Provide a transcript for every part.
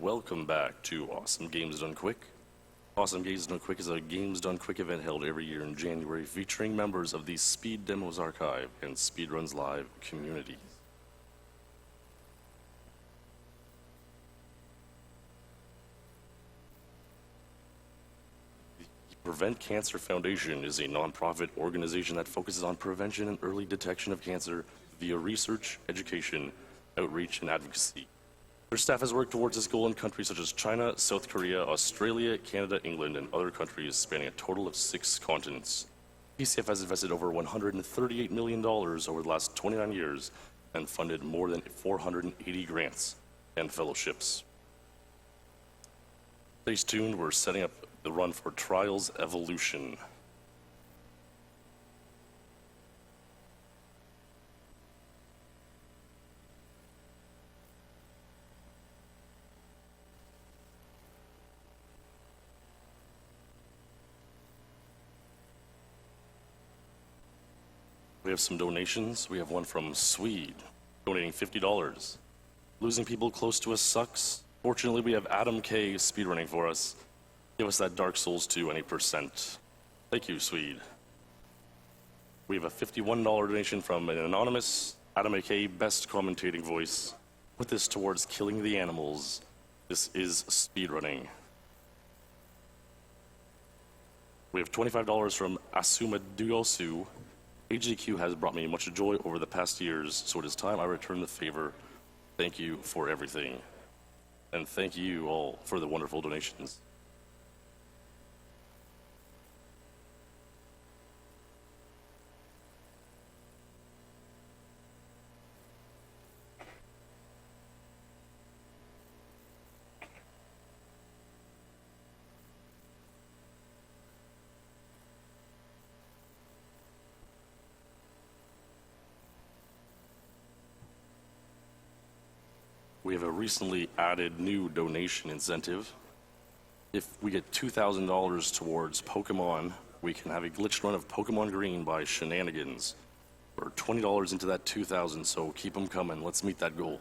welcome back to Awesome Games Done Quick. Awesome Games Done Quick is a Games Done Quick event held every year in January featuring members of the Speed Demos Archive and Speedruns Live community. The Prevent Cancer Foundation is a nonprofit organization that focuses on prevention and early detection of cancer via research, education, outreach, and advocacy. Their staff has worked towards this goal in countries such as China, South Korea, Australia, Canada, England, and other countries spanning a total of 6 continents. PCF has invested over $138 million over the last 29 years and funded more than 480 grants and fellowships. Stay tuned, we're setting up the run for Trials Evolution. We have some donations. We have one from Swede, donating $50. Losing people close to us sucks. Fortunately, we have Adam K speedrunning for us. Give us that Dark Souls 2 any percent. Thank you, Swede. We have a $51 donation from an anonymous Adam K, best commentating voice. Put this towards killing the animals. This is speedrunning. We have $25 from Asuma Duosu. HDQ has brought me much joy over the past years, so it is time I return the favor. Thank you for everything. And thank you all for the wonderful donations. We have a recently added new donation incentive. If we get $2,000 towards Pokemon, we can have a glitched run of Pokemon Green by Shenanigans. We're $20 into that $2,000, so keep them coming. Let's meet that goal.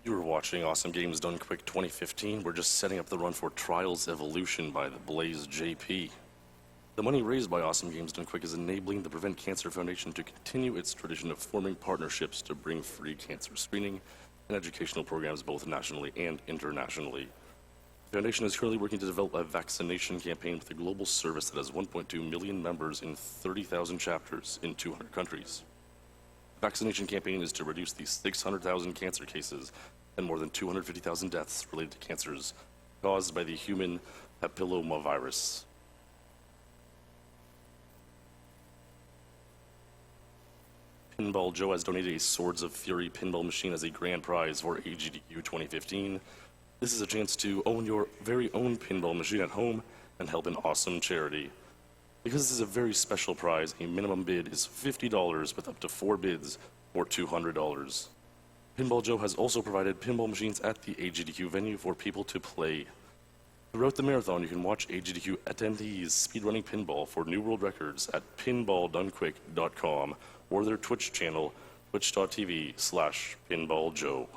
You were watching Awesome Games Done Quick 2015. We're just setting up the run for Trials Evolution by the Blaze JP. The money raised by Awesome Games Done Quick is enabling the Prevent Cancer Foundation to continue its tradition of forming partnerships to bring free cancer screening and educational programs both nationally and internationally. The foundation is currently working to develop a vaccination campaign with a global service that has 1.2 million members in 30,000 chapters in 200 countries. The vaccination campaign is to reduce the 600,000 cancer cases and more than 250,000 deaths related to cancers caused by the human papillomavirus. Pinball Joe has donated a Swords of Fury pinball machine as a grand prize for AGDQ 2015. This is a chance to own your very own pinball machine at home and help an awesome charity. Because this is a very special prize, a minimum bid is $50 with up to 4 bids or $200. Pinball Joe has also provided pinball machines at the AGDQ venue for people to play. Throughout the marathon, you can watch AGDQ attendees speedrunning pinball for new world records at pinballdonequick.com or their Twitch channel, twitch.tv/pinballjoe.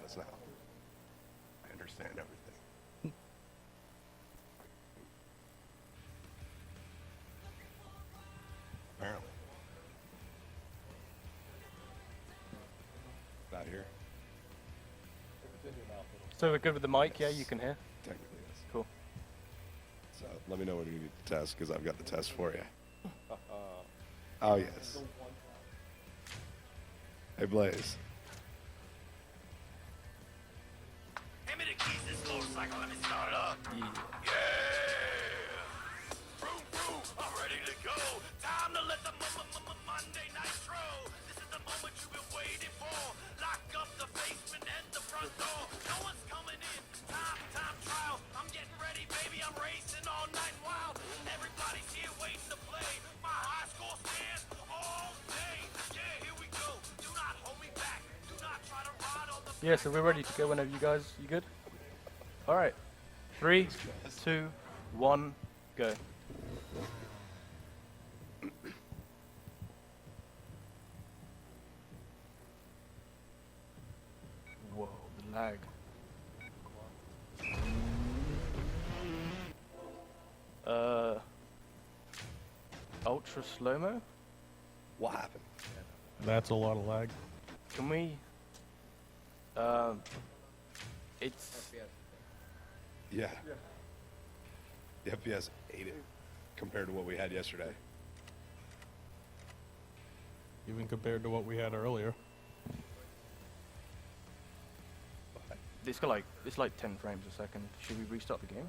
us now. I understand everything. Apparently. Not here. So we're good with the mic, yeah? You can hear? Technically, yes. Cool. So let me know when you need to test, because I've got the test for you. Oh, yes. Hey, Blaze. Hand me the keys to this motorcycle, let me start it up. Yeah. Vroom, vroom, I'm ready to go. Time to let the Monday Nitro. This is the moment you've been waiting for. Lock up the basement and the front door. No one's coming in. Time trial. I'm getting ready, baby. I'm racing all night wild. Everybody's here waiting to play. My high score stands all day. Yeah, here we go. Do not hold me back. Do not try to ride on the Yeah, so we're ready to go whenever you guys, you good? All right. 3, 2, 1, go. Whoa, the lag. Ultra slow-mo? What happened? That's a lot of lag. Can we? It's Yeah. The FPS ate it compared to what we had yesterday. Even compared to what we had earlier. it's got like it's like 10 frames a second. Should we restart the game?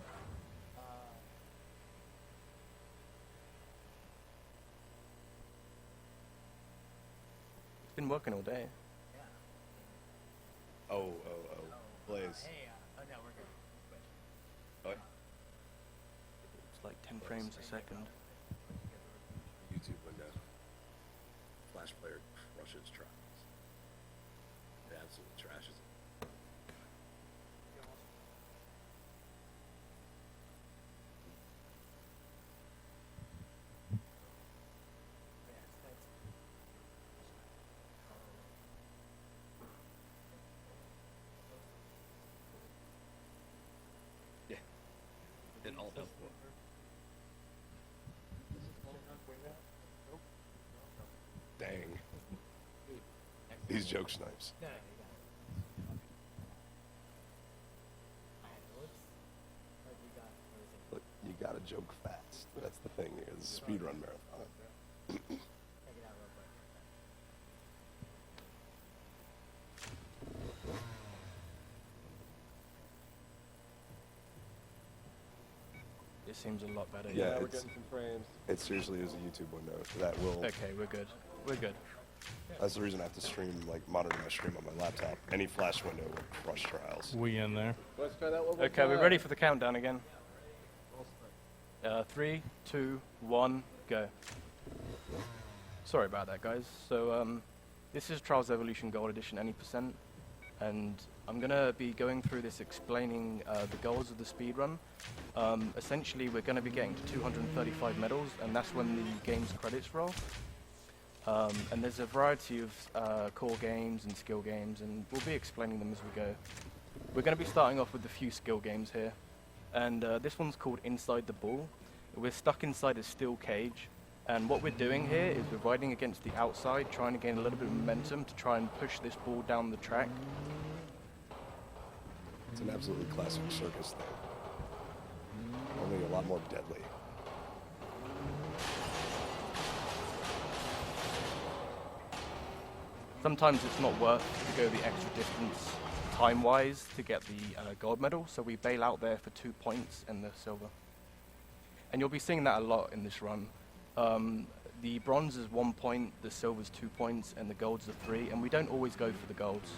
It's been working all day. Oh. Blaze. Oh no, we're good. What? It's like 10 frames a second. YouTube window. Flash player crushes trials. It absolutely trashes it. Yeah. It all does. Dang. These joke snipes. No, you got it. Alright, whoops. What we got? What is it? Look, you gotta joke fast. That's the thing here. It's a speedrun marathon. Check it out real quick. It seems a lot better. Yeah, We're it's, getting some frames. it seriously is a YouTube window that will. Okay, we're good. We're good. That's the reason I have to stream, like, monitor my stream on my laptop. Any flash window will crush trials. We in there. Let's try that one more Okay, time. we're ready for the countdown again. 3, 2, 1, go. Sorry about that, guys. So, this is Trials Evolution Gold Edition any %, and I'm gonna be going through this explaining the goals of the speedrun. Essentially, we're gonna be getting to 235 medals, and that's when the game's credits roll. And there's a variety of core games and skill games, and we'll be explaining them as we go. We're going to be starting off with a few skill games here, and this one's called Inside the Ball. We're stuck inside a steel cage, and what we're doing here is we're riding against the outside, trying to gain a little bit of momentum to try and push this ball down the track. It's an absolutely classic circus thing. Only a lot more deadly. Sometimes it's not worth to go the extra distance time-wise to get the gold medal, so we bail out there for 2 points and the silver. And you'll be seeing that a lot in this run. The bronze is 1 point, the silver's 2 points, and the gold's are 3, and we don't always go for the golds.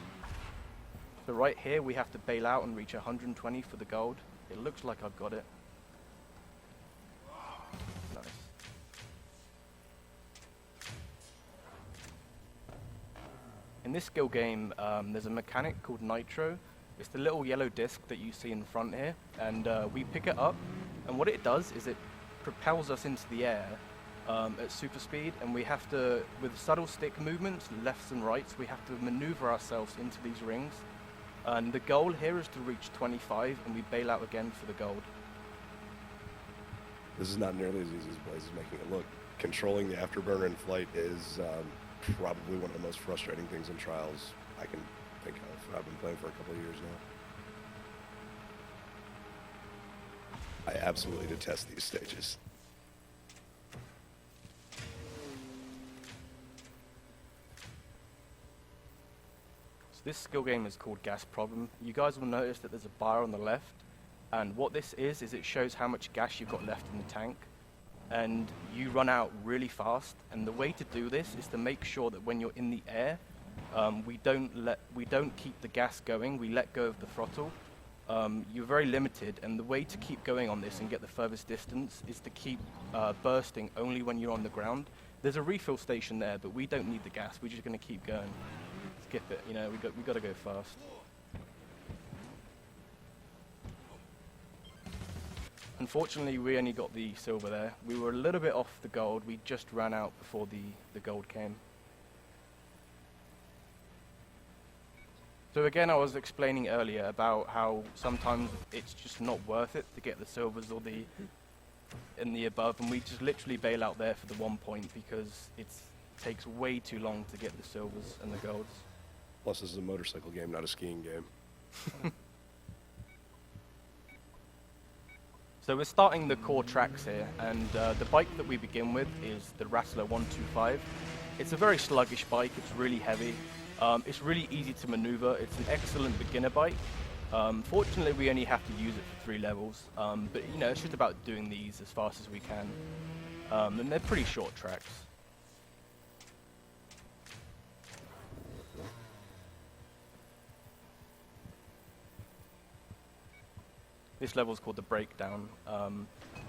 So right here, we have to bail out and reach 120 for the gold. It looks like I've got it. Nice. In this skill game, there's a mechanic called Nitro. It's the little yellow disc that you see in front here, and we pick it up, and what it does is it propels us into the air at super speed, and we have to, with subtle stick movements, lefts and rights, we have to maneuver ourselves into these rings. And the goal here is to reach 25, and we bail out again for the gold. This is not nearly as easy as Blaze is making it look. Controlling the afterburner in flight is probably one of the most frustrating things in Trials I can think of. I've been playing for a couple of years now. I absolutely detest these stages. So this skill game is called Gas Problem. You guys will notice that there's a bar on the left, and what this is it shows how much gas you've got left in the tank, and you run out really fast. And the way to do this is to make sure that when you're in the air, we don't keep the gas going. We let go of the throttle. You're very limited, and the way to keep going on this and get the furthest distance is to keep bursting only when you're on the ground. There's a refill station there, but we don't need the gas. We're just going to keep going. Skip it. You know, we got to go fast. Unfortunately, we only got the silver there. We were a little bit off the gold. We just ran out before the gold came. So again, I was explaining earlier about how sometimes it's just not worth it to get the silvers or the above, and we just literally bail out there for the 1 point because it takes way too long to get the silvers and the golds. Plus, this is a motorcycle game, not a skiing game. So we're starting the core tracks here, and the bike that we begin with is the Rattler 125. It's a very sluggish bike. It's really heavy. It's really easy to maneuver. It's an excellent beginner bike. Fortunately, we only have to use it for 3 levels, but you know, it's just about doing these as fast as we can, and they're pretty short tracks. This level is called the breakdown.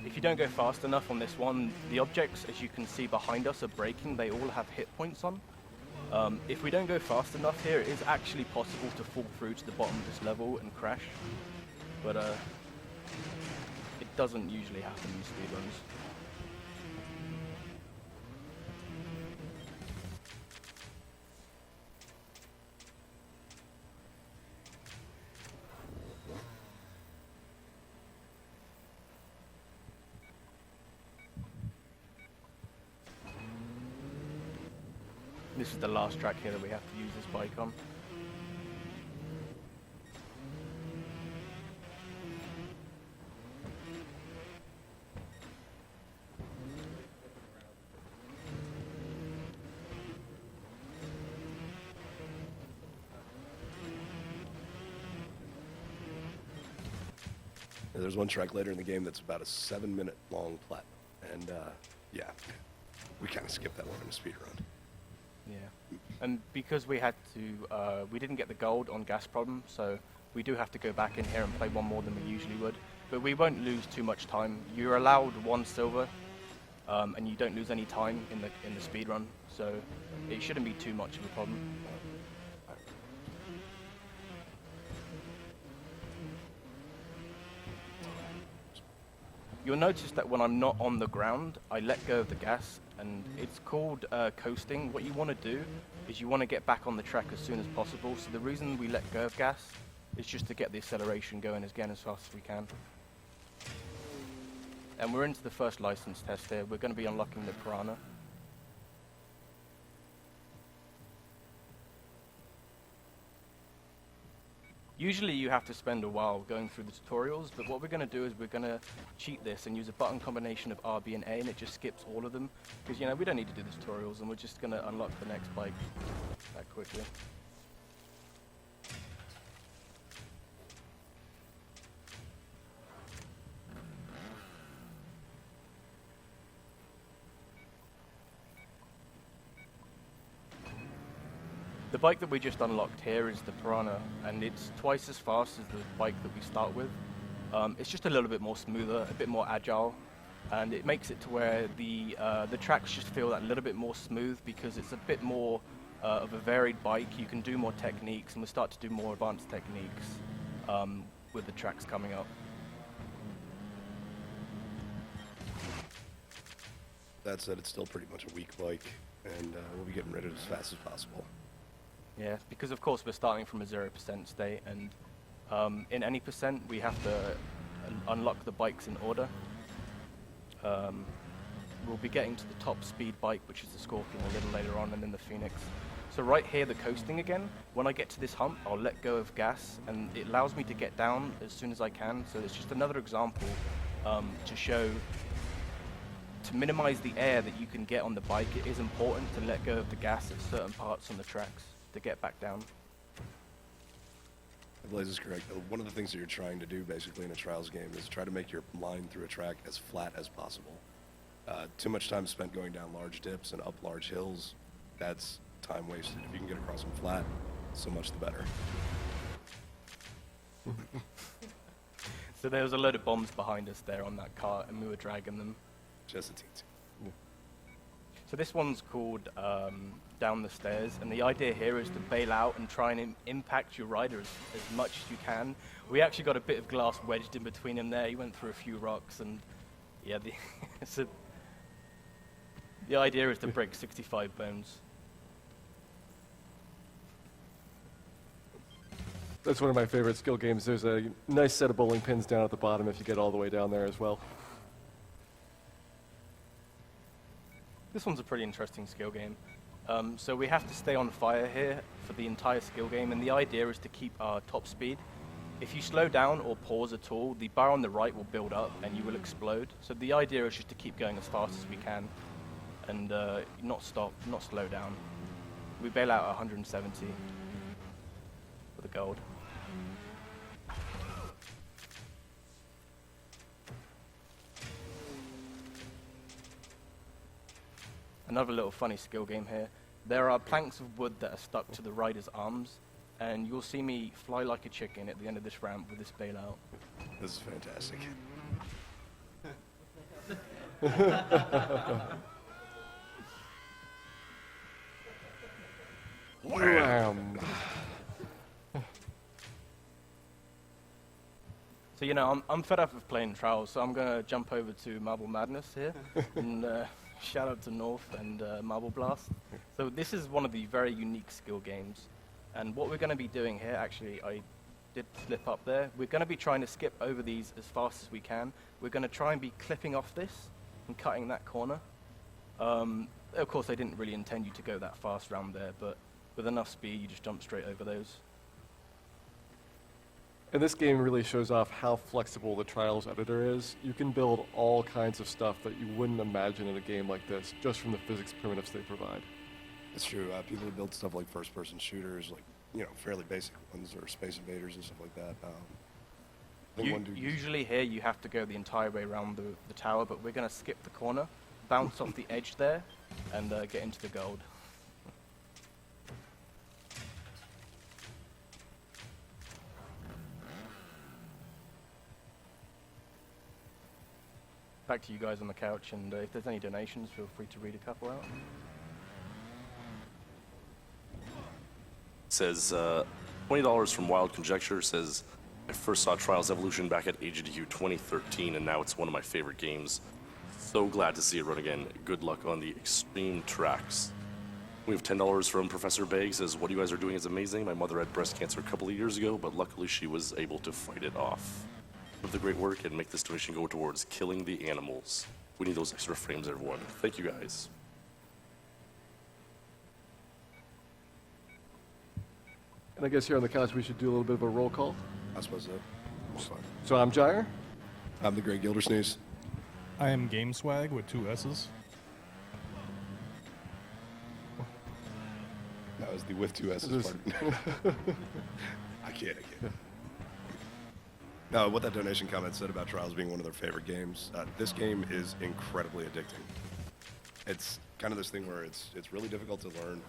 If you don't go fast enough on this one, the objects, as you can see behind us, are breaking. They all have hit points on. If we don't go fast enough here, it is actually possible to fall through to the bottom of this level and crash, but it doesn't usually happen in speedruns. This is the last track here that we have to use this bike on. There's one track later in the game that's about a 7-minute long plat, and yeah, we kind of skipped that one in a speedrun. Yeah, and because we had to, we didn't get the gold on Gas Problem, so we do have to go back in here and play one more than we usually would. But we won't lose too much time. You're allowed 1 silver, and you don't lose any time in the speed run, so it shouldn't be too much of a problem. You'll notice that when I'm not on the ground, I let go of the gas, and it's called coasting. What you want to do is you want to get back on the track as soon as possible. So the reason we let go of gas is just to get the acceleration going again as fast as we can. And we're into the first license test here. We're going to be unlocking the Piranha. Usually you have to spend a while going through the tutorials, but what we're going to do is we're going to cheat this and use a button combination of R, B, and A, and it just skips all of them. Because, you know, we don't need to do the tutorials, and we're just going to unlock the next bike that quickly. The bike that we just unlocked here is the Piranha, and it's twice as fast as the bike that we start with. It's just a little bit more smoother, a bit more agile, and it makes it to where the tracks just feel that little bit more smooth because it's a bit more of a varied bike. You can do more techniques, and we'll start to do more advanced techniques with the tracks coming up. That said, it's still pretty much a weak bike, and we'll be getting rid of it as fast as possible. Yeah, because of course we're starting from a 0% state, and in any percent we have to unlock the bikes in order. We'll be getting to the top speed bike, which is the Scorpion, a little later on, and then the Phoenix. So right here, the coasting again, when I get to this hump, I'll let go of gas, and it allows me to get down as soon as I can. So it's just another example to show, to minimize the air that you can get on the bike, it is important to let go of the gas at certain parts on the tracks to get back down. Blaze is correct. One of the things that you're trying to do basically in a trials game is try to make your line through a track as flat as possible. Too much time spent going down large dips and up large hills, that's time wasted. If you can get across them flat, so much the better. So there was a load of bombs behind us there on that cart, and we were dragging them. Just a teensy. So this one's called Down the Stairs, and the idea here is to bail out and try and impact your rider as much as you can. We actually got a bit of glass wedged in between him there. He went through a few rocks, and yeah, the idea is to break 65 bones. That's one of my favorite skill games. There's a nice set of bowling pins down at the bottom if you get all the way down there as well. This one's a pretty interesting skill game. So we have to stay on fire here for the entire skill game, and the idea is to keep our top speed. If you slow down or pause at all, the bar on the right will build up and you will explode. So the idea is just to keep going as fast as we can and not stop, not slow down. We bail out 170 for the gold. Another little funny skill game here. There are planks of wood that are stuck to the rider's arms, and you'll see me fly like a chicken at the end of this ramp with this bailout. This is fantastic. Wham! So, you know, I'm fed up of playing trials, so I'm going to jump over to Marble Madness here. And shout out to North and Marble Blast. So this is one of the very unique skill games. And what we're going to be doing here, actually, I did slip up there. We're going to be trying to skip over these as fast as we can. We're going to try and be clipping off this and cutting that corner. Of course, I didn't really intend you to go that fast around there, but with enough speed, you just jump straight over those. And this game really shows off how flexible the Trials editor is. You can build all kinds of stuff that you wouldn't imagine in a game like this, just from the physics primitives they provide. It's true. People who build stuff like first-person shooters, like, you know, fairly basic ones, or Space Invaders and stuff like that. I think one dude Usually here, you have to go the entire way around the tower, but we're going to skip the corner, bounce off the edge there, and get into the gold. Back to you guys on the couch, and if there's any donations, feel free to read a couple out. Says $20 from Wild Conjecture. Says, I first saw Trials Evolution back at AGDQ 2013, and now it's one of my favorite games. So glad to see it run again. Good luck on the extreme tracks. We have $10 from Professor Begg. Says, what you guys are doing is amazing. My mother had breast cancer a couple of years ago, but luckily she was able to fight it off. With the great work, and make this donation go towards killing the animals. We need those extra frames, everyone. Thank you, guys. And I guess here on the couch we should do a little bit of a roll call. I suppose so. It's fine. So I'm Gyre. I'm the Great Gildersneeze. I am Game Swag with 2 S's. That was the with 2 S's part. I can't. No, what that donation comment said about Trials being one of their favorite games, this game is incredibly addicting. It's kind of this thing where it's really difficult to learn,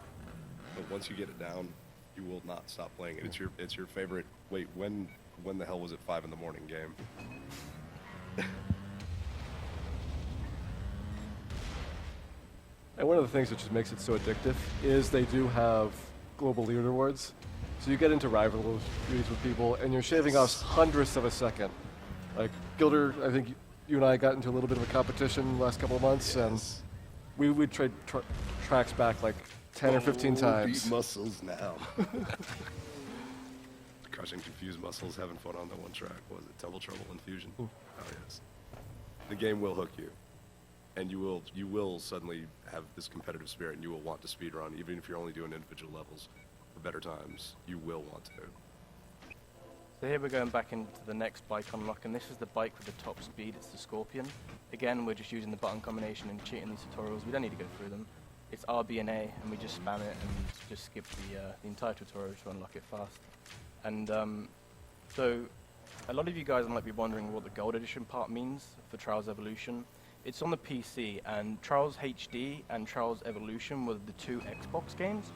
but once you get it down, you will not stop playing it. It's your favorite. Wait, when the hell was it 5 in the morning game? And one of the things that just makes it so addictive is they do have global leaderboards. So you get into rivalries with people, and you're shaving off hundredths of a second. Like, Gilder, I think you and I got into a little bit of a competition the last couple of months, and we would trade tracks back like 10 or 15 times. Beat muscles now. Crushing confused muscles, having fun on that one track. What was it? Temple Trouble Infusion. Oh yes. The game will hook you, and you will suddenly have this competitive spirit, and you will want to speedrun, even if you're only doing individual levels. For better times, you will want to. So here we're going back into the next bike unlock, and this is the bike with the top speed. It's the Scorpion. Again, we're just using the button combination and cheating these tutorials. We don't need to go through them. It's R, B, and A, and we just spam it and just skip the entire tutorial to unlock it fast. And so a lot of you guys might be wondering what the Gold Edition part means for Trials Evolution. It's on the PC, and Trials HD and Trials Evolution were the two Xbox games.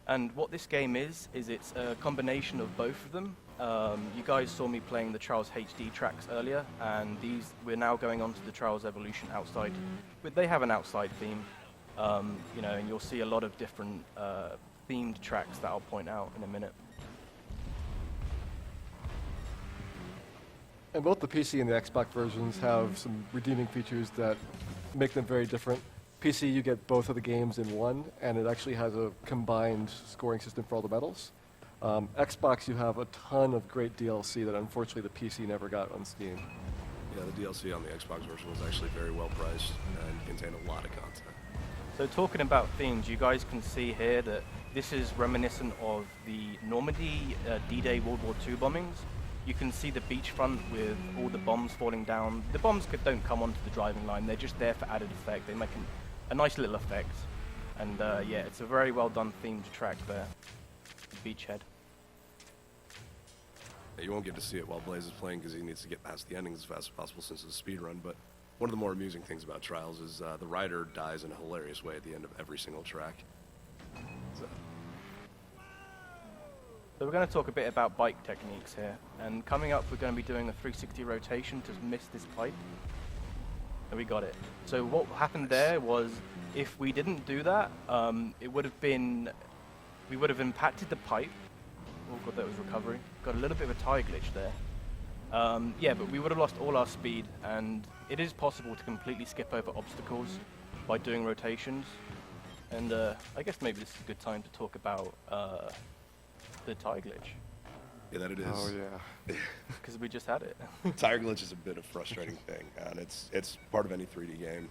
And what this game is it's a combination of both of them. You guys saw me playing the Trials HD tracks earlier, and we're now going on to the Trials Evolution outside. But they have an outside theme, you know, and you'll see a lot of different themed tracks that I'll point out in a minute. And both the PC and the Xbox versions have some redeeming features that make them very different. PC, you get both of the games in one, and it actually has a combined scoring system for all the medals. Xbox, you have a ton of great DLC that unfortunately the PC never got on Steam. Yeah, the DLC on the Xbox version was actually very well priced and contained a lot of content. So talking about themes, you guys can see here that this is reminiscent of the Normandy D-Day World War II bombings. You can see the beachfront with all the bombs falling down. The bombs don't come onto the driving line, they're just there for added effect. They make a nice little effect. And yeah, it's a very well done themed track there. Beachhead. Yeah, you won't get to see it while Blaze is playing because he needs to get past the endings as fast as possible since it's a speed run. But one of the more amusing things about Trials is the rider dies in a hilarious way at the end of every single track. So we're going to talk a bit about bike techniques here. And coming up, we're going to be doing a 360 rotation to miss this pipe. And we got it. So what happened there was, if we didn't do that, we would have impacted the pipe. Oh god, that was recovery. Got a little bit of a tire glitch there. Yeah, but we would have lost all our speed, and it is possible to completely skip over obstacles by doing rotations. And I guess maybe this is a good time to talk about the tire glitch. Yeah, that it is. Oh yeah. Because we just had it. Tire glitch is a bit of a frustrating thing, and it's part of any 3D game.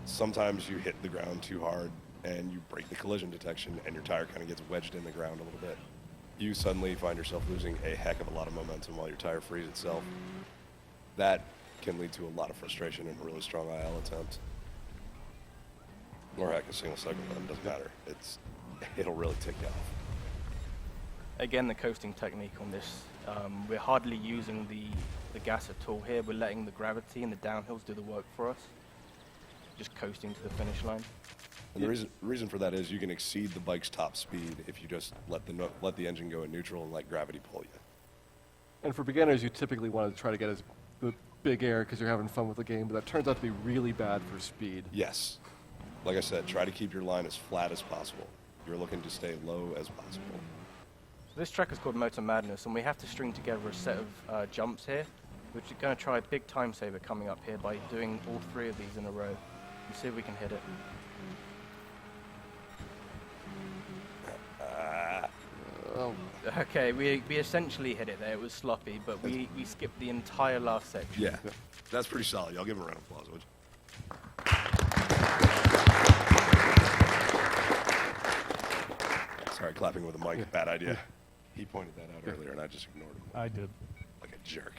Sometimes you hit the ground too hard, and you break the collision detection, and your tire kind of gets wedged in the ground a little bit. You suddenly find yourself losing a heck of a lot of momentum while your tire frees itself. That can lead to a lot of frustration and a really strong IL attempt. Or heck, a single segment run, doesn't matter. It'll really tick you off. Again, the coasting technique on this, we're hardly using the gas at all here. We're letting the gravity and the downhills do the work for us. Just coasting to the finish line. And the reason for that is you can exceed the bike's top speed if you just let the engine go in neutral and let gravity pull you. And for beginners, you typically want to try to get as big air because you're having fun with the game, but that turns out to be really bad for speed. Yes. Like I said, try to keep your line as flat as possible. You're looking to stay low as possible. So this track is called Motor Madness, and we have to string together a set of jumps here, which we're going to try a big time saver coming up here by doing all 3 of these in a row and see if we can hit it. Oh, Okay, we essentially hit it there. It was sloppy, but we skipped the entire last section. Yeah, that's pretty solid. Y'all give him a round of applause, would you? Sorry, clapping with a mic, bad idea. He pointed that out earlier, and I just ignored him I did. like a jerk.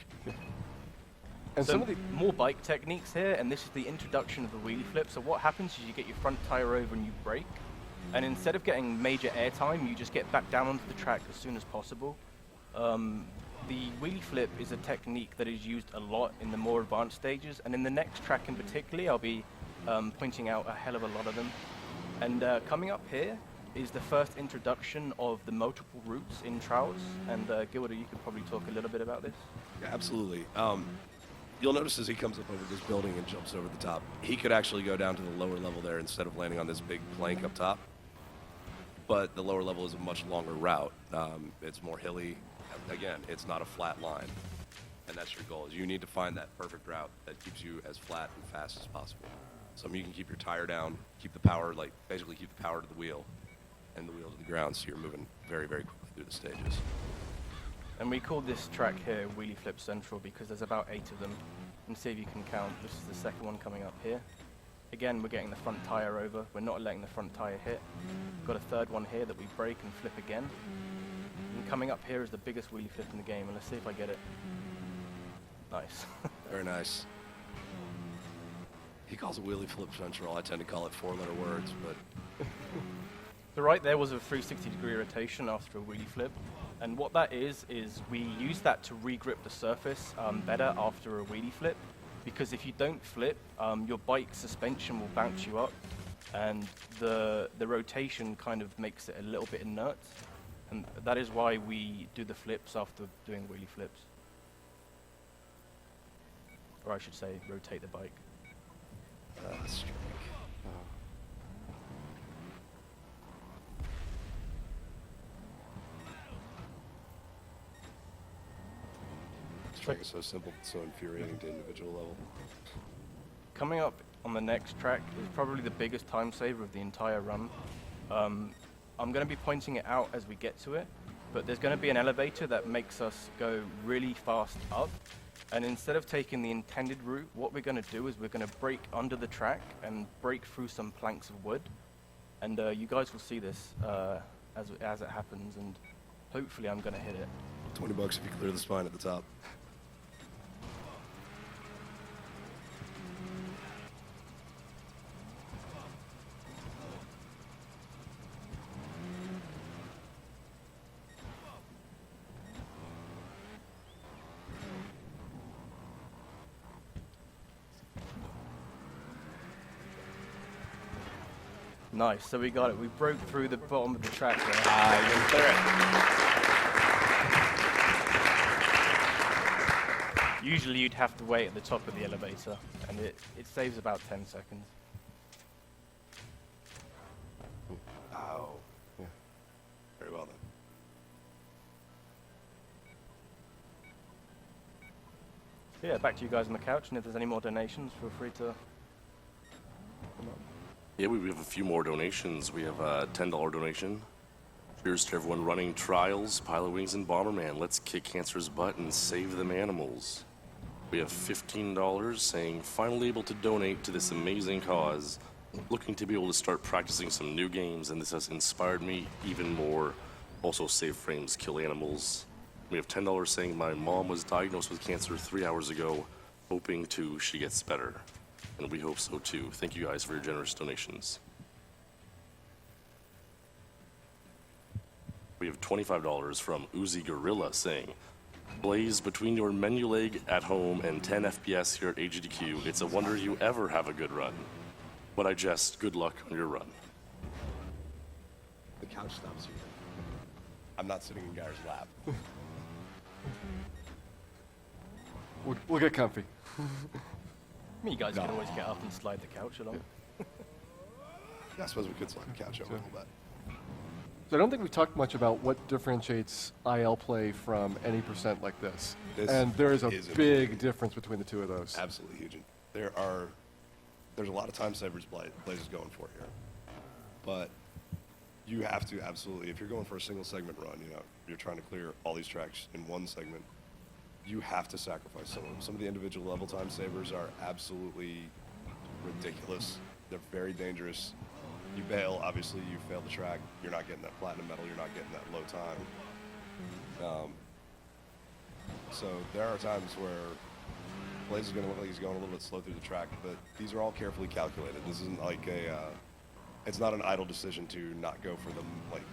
and So some of the more bike techniques here, and this is the introduction of the wheelie flip. So what happens is you get your front tire over and you brake, and instead of getting major airtime, you just get back down onto the track as soon as possible. The wheelie flip is a technique that is used a lot in the more advanced stages, and in the next track in particular, I'll be pointing out a hell of a lot of them. And coming up here is the first introduction of the multiple routes in Trials, and Gilda, you could probably talk a little bit about this. Yeah, absolutely. You'll notice as he comes up over this building and jumps over the top, he could actually go down to the lower level there instead of landing on this big plank up top. But the lower level is a much longer route. It's more hilly. Again, it's not a flat line. And that's your goal, is you need to find that perfect route that keeps you as flat and fast as possible. Some you can keep your tire down, keep the power, like basically keep the power to the wheel and the wheel to the ground, so you're moving very, very quickly through the stages. And we call this track here Wheelie Flip Central because there's about 8 of them. And see if you can count. This is the second one coming up here. Again, we're getting the front tire over. We're not letting the front tire hit. We've got a third one here that we brake and flip again. And coming up here is the biggest wheelie flip in the game. And let's see if I get it. Nice. Very nice. He calls it wheelie flip central. I tend to call it 4-letter words, but So right there was a 360-degree rotation after a wheelie flip. And what that is we use that to regrip the surface better after a wheelie flip. Because if you don't flip, your bike suspension will bounce you up. And the rotation kind of makes it a little bit inert. And that is why we do the flips after doing wheelie flips. Or I should say, rotate the bike. strike. Strike is so simple, but so infuriating to individual level. Coming up on the next track is probably the biggest time saver of the entire run. I'm going to be pointing it out as we get to it, but there's going to be an elevator that makes us go really fast up. And instead of taking the intended route, what we're going to do is we're going to brake under the track and break through some planks of wood. And you guys will see this as it happens, and hopefully I'm going to hit it. $20 if you clear the spine at the top. Nice, so we got it. We broke through the bottom of the track there. You didn't clear it. Usually you'd have to wait at the top of the elevator, and it saves about 10 seconds. Oh. Yeah. Very well then. Yeah, back to you guys on the couch, and if there's any more donations, feel free to come up. Yeah, we have a few more donations. We have a $10 donation. Cheers to everyone running trials, Pilot Wings, and Bomberman. Let's kick cancer's butt and save them animals. We have $15 saying, finally able to donate to this amazing cause. Looking to be able to start practicing some new games, and this has inspired me even more. Also, save frames, kill animals. We have $10 saying, my mom was diagnosed with cancer 3 hours ago, hoping she gets better. And we hope so too. Thank you guys for your generous donations. We have $25 from Uzi Gorilla saying, Blaze, between your menu leg at home and 10 FPS here at AGDQ, it's a wonder you ever have a good run. But I jest, good luck on your run. The couch stops you. I'm not sitting in Guy's lap. We'll get comfy. I mean, you guys can always get up and slide the couch along. Yeah, I suppose we could slide the couch over a little bit. So I don't think we've talked much about what differentiates IL play from any percent like this. And there is a big difference between the two of those. Absolutely huge. There's a lot of time savers Blaze is going for here. But you have to absolutely, if you're going for a single segment run, you're trying to clear all these tracks in one segment, you have to sacrifice some of them. Some of the individual level time savers are absolutely ridiculous. They're very dangerous. You bail, obviously you fail the track, you're not getting that platinum medal, you're not getting that low time. So there are times where Blaze is going to look like he's going a little bit slow through the track, but these are all carefully calculated. This isn't like it's not an idle decision to not go for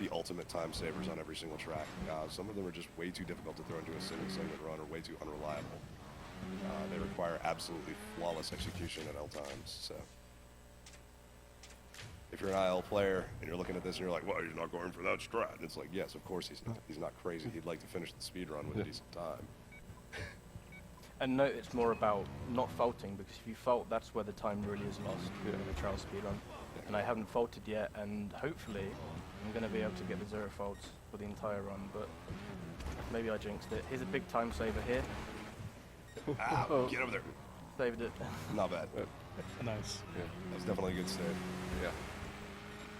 the ultimate time savers on every single track. Some of them are just way too difficult to throw into a single segment run or way too unreliable. They require absolutely flawless execution at all times. So if you're an IL player and you're looking at this and you're like, well, he's not going for that strat. And it's like, yes, of course he's not. He's not crazy. He'd like to finish the speed run with a decent time. And note it's more about not faulting, because if you fault, that's where the time really is lost in the trial speedrun. And I haven't faulted yet, and hopefully I'm going to be able to get the 0 faults for the entire run, but maybe I jinxed it. Here's a big time saver here. Ow, get over there. Saved it. Not bad. Nice. Yeah. That was definitely a good save. Yeah.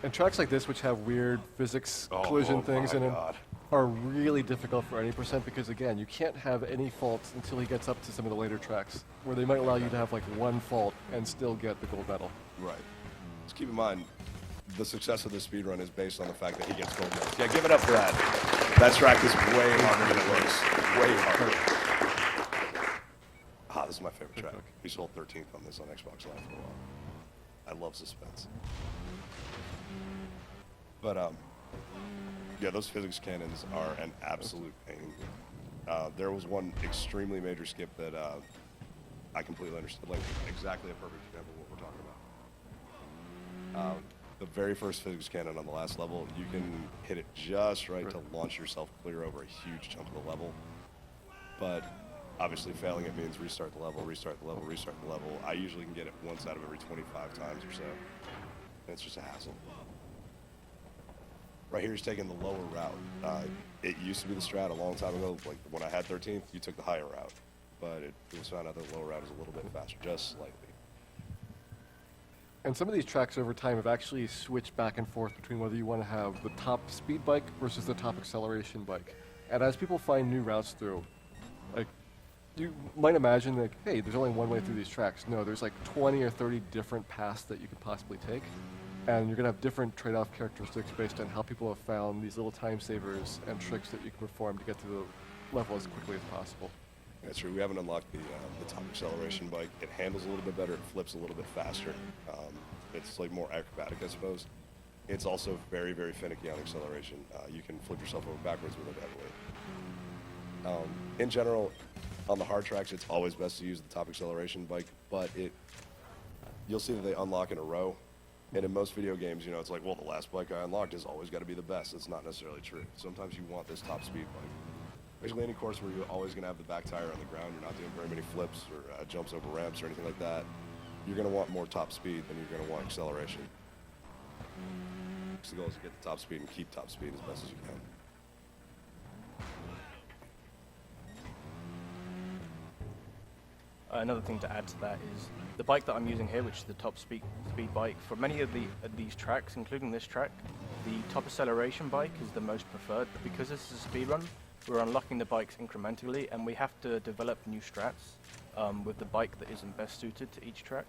And tracks like this, which have weird physics Oh, collision things my in them, God. are really difficult for any percent because, again, you can't have any faults until he gets up to some of the later tracks, where they might allow you to have like one fault and still get the gold medal. Right. Just keep in mind, the success of this speedrun is based on the fact that he gets gold medals. Yeah, give it up for that. That track is way harder than it looks. Way harder. Ah, this is my favorite track. We sold 13th on this on Xbox Live for a while. I love suspense. But, yeah, those physics cannons are an absolute pain. There was one extremely major skip that I completely understood. Like, exactly a perfect example of what we're talking about. The very first physics cannon on the last level, you can hit it just right to launch yourself clear over a huge chunk of the level. But obviously failing it means restart the level, restart the level, restart the level. I usually can get it once out of every 25 times or so. And it's just a hassle. Right here, he's taking the lower route. It used to be the strat a long time ago. Like when I had 13th, you took the higher route. But it was found out that the lower route is a little bit faster, just slightly. And some of these tracks over time have actually switched back and forth between whether you want to have the top speed bike versus the top acceleration bike. And as people find new routes through, like, you might imagine like, hey, there's only one way through these tracks. No, there's like 20 or 30 different paths that you could possibly take. And you're going to have different trade-off characteristics based on how people have found these little time savers and tricks that you can perform to get to the level as quickly as possible. That's true. We haven't unlocked the top acceleration bike. It handles a little bit better. It flips a little bit faster. It's like more acrobatic, I suppose. It's also very, very finicky on acceleration. You can flip yourself over backwards with it heavily. In general, on the hard tracks, it's always best to use the top acceleration bike, but you'll see that they unlock in a row. And in most video games, you know, it's like, well, the last bike I unlocked has always got to be the best. It's not necessarily true. Sometimes you want this top speed bike. Basically, any course where you're always going to have the back tire on the ground, you're not doing very many flips or jumps over ramps or anything like that, you're going to want more top speed than you're going to want acceleration. So the goal is to get the top speed and keep top speed as best as you can. Another thing to add to that is the bike that I'm using here, which is the top speed bike. For many of these tracks, including this track, the top acceleration bike is the most preferred. But because this is a speedrun, we're unlocking the bikes incrementally, and we have to develop new strats with the bike that isn't best suited to each track.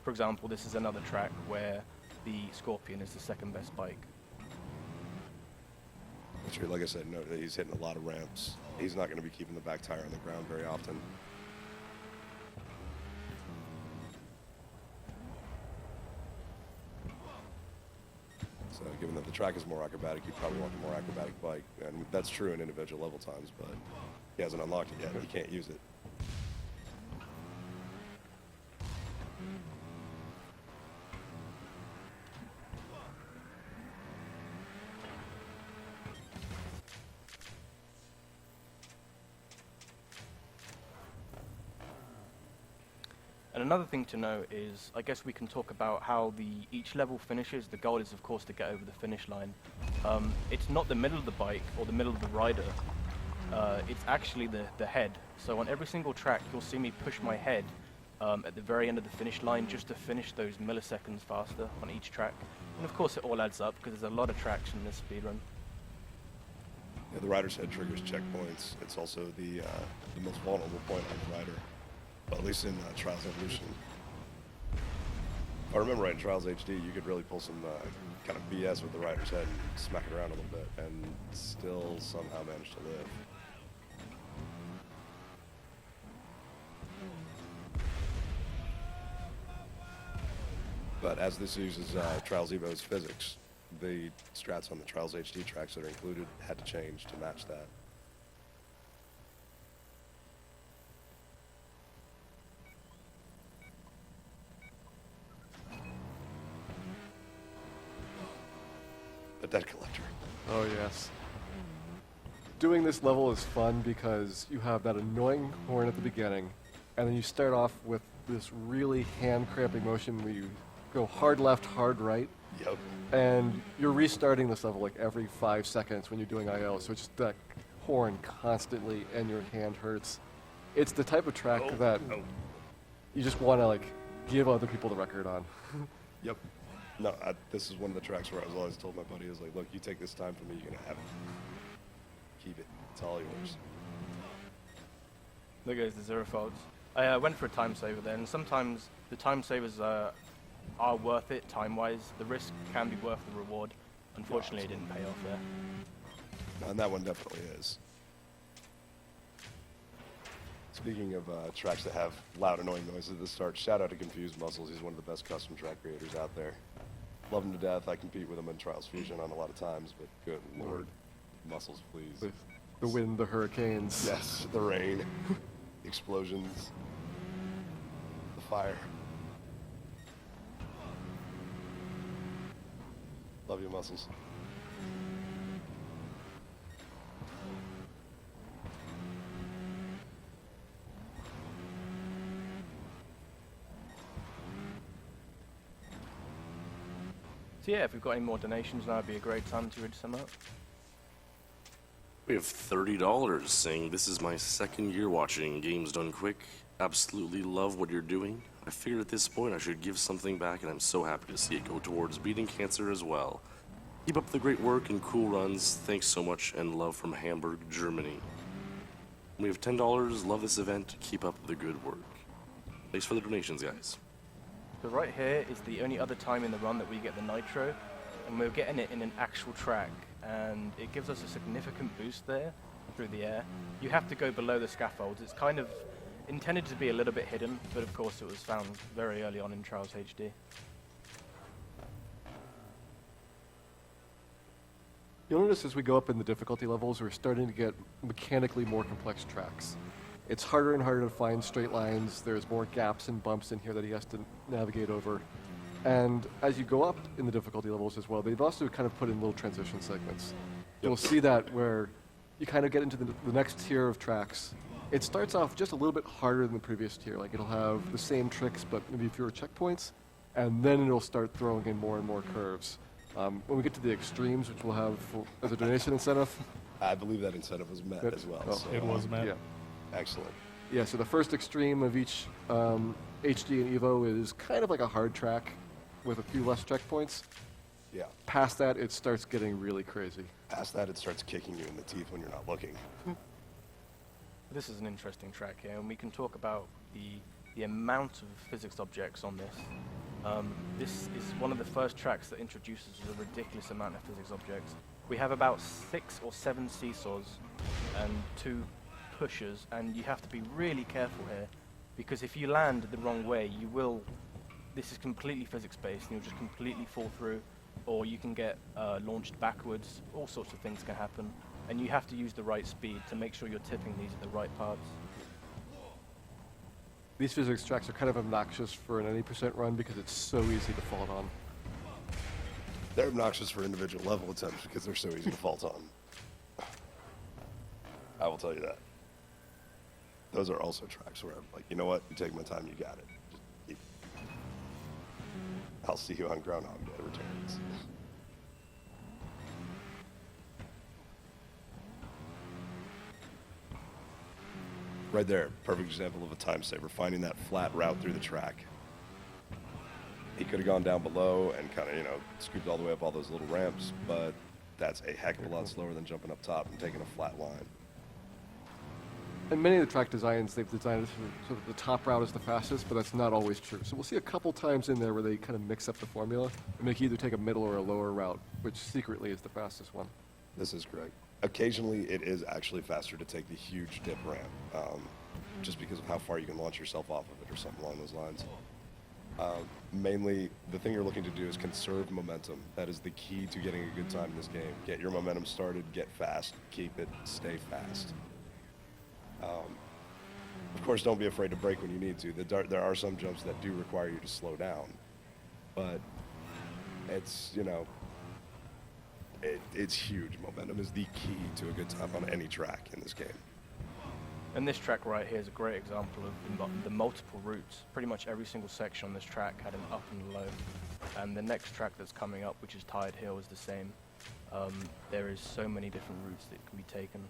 For example, this is another track where the Scorpion is the second best bike. That's true. Like I said, no, he's hitting a lot of ramps. He's not going to be keeping the back tire on the ground very often. So given that the track is more acrobatic, you probably want the more acrobatic bike. And that's true in individual level times, but he hasn't unlocked it yet. He can't use it. And another thing to know is, I guess we can talk about how each level finishes. The goal is, of course, to get over the finish line. It's not the middle of the bike or the middle of the rider. It's actually the head. So on every single track, you'll see me push my head at the very end of the finish line just to finish those milliseconds faster on each track. And of course, it all adds up because there's a lot of tracks in this speedrun. Yeah, the rider's head triggers checkpoints. It's also the most vulnerable point on the rider. Well, at least in Trials Evolution. If I remember right, in Trials HD, you could really pull some kind of BS with the rider's head and smack it around a little bit and still somehow manage to live. But as this uses Trials Evo's physics, the strats on the Trials HD tracks that are included had to change to match that. The debt collector. Oh, yes. Doing this level is fun because you have that annoying horn at the beginning, and then you start off with this really hand-cramping motion where you go hard left, hard right, Yep. and you're restarting this level like every 5 seconds when you're doing IO, so it's just that horn constantly and your hand hurts. It's the type of track that you just want to like give other people the record on. Yep. No, this is one of the tracks where I was always told my buddy, is like, look, you take this time from me, you're going to have it. Keep it. It's all yours. There goes the zero faults. I went for a time saver there, and sometimes the time savers are worth it time-wise. The risk can be worth the reward. Unfortunately, it didn't pay off there. No, and that one definitely is. Speaking of tracks that have loud, annoying noises at the start, shout out to Confused Muscles. He's one of the best custom track creators out there. Love him to death. I compete with him in Trials Fusion on a lot of times, but good lord. Muscles, please. With the wind, the hurricanes. Yes, the rain, the explosions, the fire. Love you, Muscles. So yeah, if we've got any more donations, now would be a great time to read some up. We have $30 saying, this is my second year watching Games Done Quick. Absolutely love what you're doing. I figured at this point I should give something back, and I'm so happy to see it go towards beating cancer as well. Keep up the great work and cool runs. Thanks so much, and love from Hamburg, Germany. We have $10. Love this event. Keep up the good work. Thanks for the donations, guys. So right here is the only other time in the run that we get the nitro, and we're getting it in an actual track, and it gives us a significant boost there through the air. You have to go below the scaffolds. It's kind of intended to be a little bit hidden, but of course it was found very early on in Trials HD. You'll notice as we go up in the difficulty levels, we're starting to get mechanically more complex tracks. It's harder and harder to find straight lines. There's more gaps and bumps in here that he has to navigate over. And as you go up in the difficulty levels as well, they've also kind of put in little transition segments. You'll see that where you kind of get into the next tier of tracks. It starts off just a little bit harder than the previous tier. Like it'll have the same tricks, but maybe fewer checkpoints. And then it'll start throwing in more and more curves. When we get to the extremes, which we'll have as a donation incentive. I believe that incentive was met as well. Oh, so, It was, man. Yeah. Excellent. Yeah, so the first extreme of each HD and Evo is kind of like a hard track with a few less checkpoints. Yeah. Past that, it starts getting really crazy. Past that, it starts kicking you in the teeth when you're not looking. This is an interesting track here, and we can talk about the amount of physics objects on this. This is one of the first tracks that introduces a ridiculous amount of physics objects. We have about 6 or 7 seesaws and 2 pushers, and you have to be really careful here, because if you land the wrong way, you will. This is completely physics-based, and you'll just completely fall through, or you can get launched backwards. All sorts of things can happen, and you have to use the right speed to make sure you're tipping these at the right parts. These physics tracks are kind of obnoxious for an 80% run because it's so easy to fault on. They're obnoxious for individual level attempts because they're so easy to fault on. I will tell you that. Those are also tracks where I'm like, you know what? You take my time, you got it. Just keep. I'll see you on Groundhog Day Returns. Right there, perfect example of a time saver, finding that flat route through the track. He could have gone down below and kind of, scooped all the way up all those little ramps, but that's a heck of a lot slower than jumping up top and taking a flat line. In many of the track designs, they've designed it so that the top route is the fastest, but that's not always true. So we'll see a couple times in there where they kind of mix up the formula and make you either take a middle or a lower route, which secretly is the fastest one. This is correct. Occasionally, it is actually faster to take the huge dip ramp, just because of how far you can launch yourself off of it or something along those lines. Mainly, the thing you're looking to do is conserve momentum. That is the key to getting a good time in this game. Get your momentum started, get fast, keep it, stay fast. Of course, don't be afraid to brake when you need to. There are some jumps that do require you to slow down, but it's, it's huge. Momentum is the key to a good time on any track in this game. And this track right here is a great example of the multiple routes. Pretty much every single section on this track had an up and low. And the next track that's coming up, which is Tired Hill, is the same. There is so many different routes that can be taken.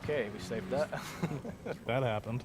Okay, we saved that. That happened.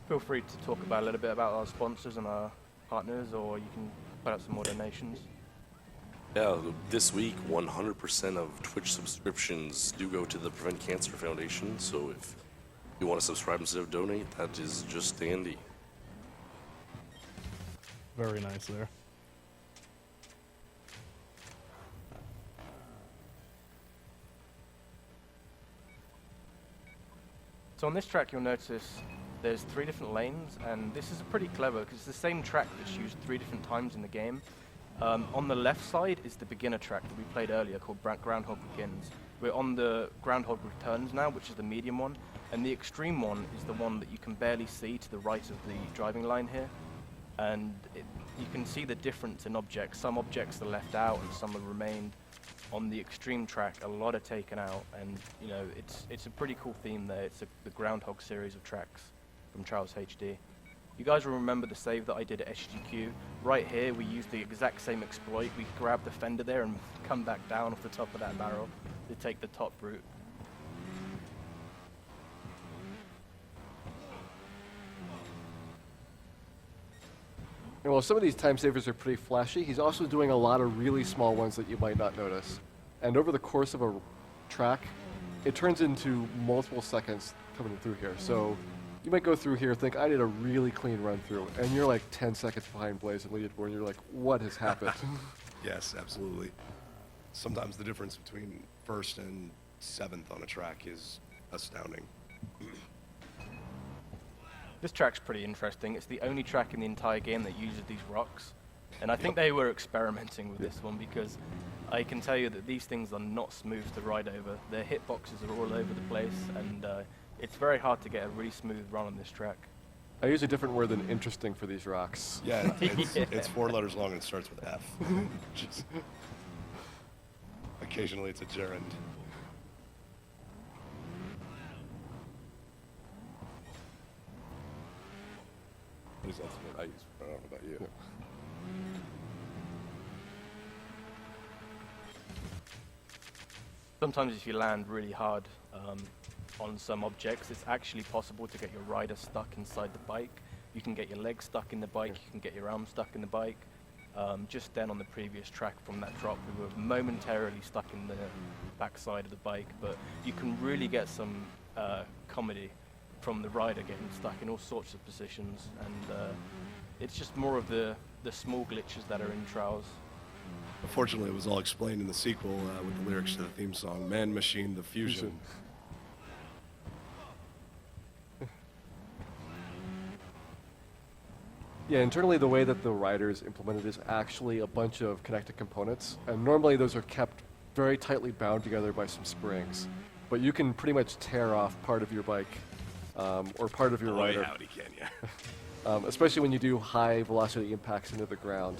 Feel free to talk about a little bit about our sponsors and our partners, or you can put out some more donations. Yeah, this week, 100% of Twitch subscriptions do go to the Prevent Cancer Foundation, so if you want to subscribe instead of donate, that is just dandy. Very nice there. So on this track you'll notice there's 3 different lanes, and this is pretty clever because it's the same track that's used 3 different times in the game. On the left side is the beginner track that we played earlier called Groundhog Begins. We're on the Groundhog Returns now, which is the medium one, and the extreme one is the one that you can barely see to the right of the driving line here. And you can see the difference in objects. Some objects are left out and some have remained. On the extreme track, a lot are taken out, and you know it's a pretty cool theme there. It's the Groundhog series of tracks from Trials HD. You guys will remember the save that I did at SGQ. Right here, we used the exact same exploit. We grabbed the fender there and come back down off the top of that barrel to take the top route. And while some of these time savers are pretty flashy, he's also doing a lot of really small ones that you might not notice. And over the course of a track, it turns into multiple seconds coming through here. So you might go through here, think, I did a really clean run through, and you're like 10 seconds behind Blaze and Leaderboard, and you're like, what has happened? Yes, absolutely. Sometimes the difference between 1st and 7th on a track is astounding. This track's pretty interesting. It's the only track in the entire game that uses these rocks. And I think they were experimenting with this one because I can tell you that these things are not smooth to ride over. Their hitboxes are all over the place, and it's very hard to get a really smooth run on this track. I use a different word than interesting for these rocks. Yeah, it's 4 letters long and it starts with F. Just, occasionally it's a gerund. At least that's what I use. I don't know about you. Sometimes if you land really hard on some objects, it's actually possible to get your rider stuck inside the bike. You can get your legs stuck in the bike, you can get your arms stuck in the bike. Just then on the previous track from that drop, we were momentarily stuck in the backside of the bike, but you can really get some comedy from the rider getting stuck in all sorts of positions, and it's just more of the small glitches that are in Trials. Unfortunately, it was all explained in the sequel with the lyrics to the theme song, Man, Machine, the Fusion. Yeah, internally the way that the rider is implemented is actually a bunch of connected components, and normally those are kept very tightly bound together by some springs. But you can pretty much tear off part of your bike or part of your rider, Howdy, can ya? especially when you do high velocity impacts into the ground.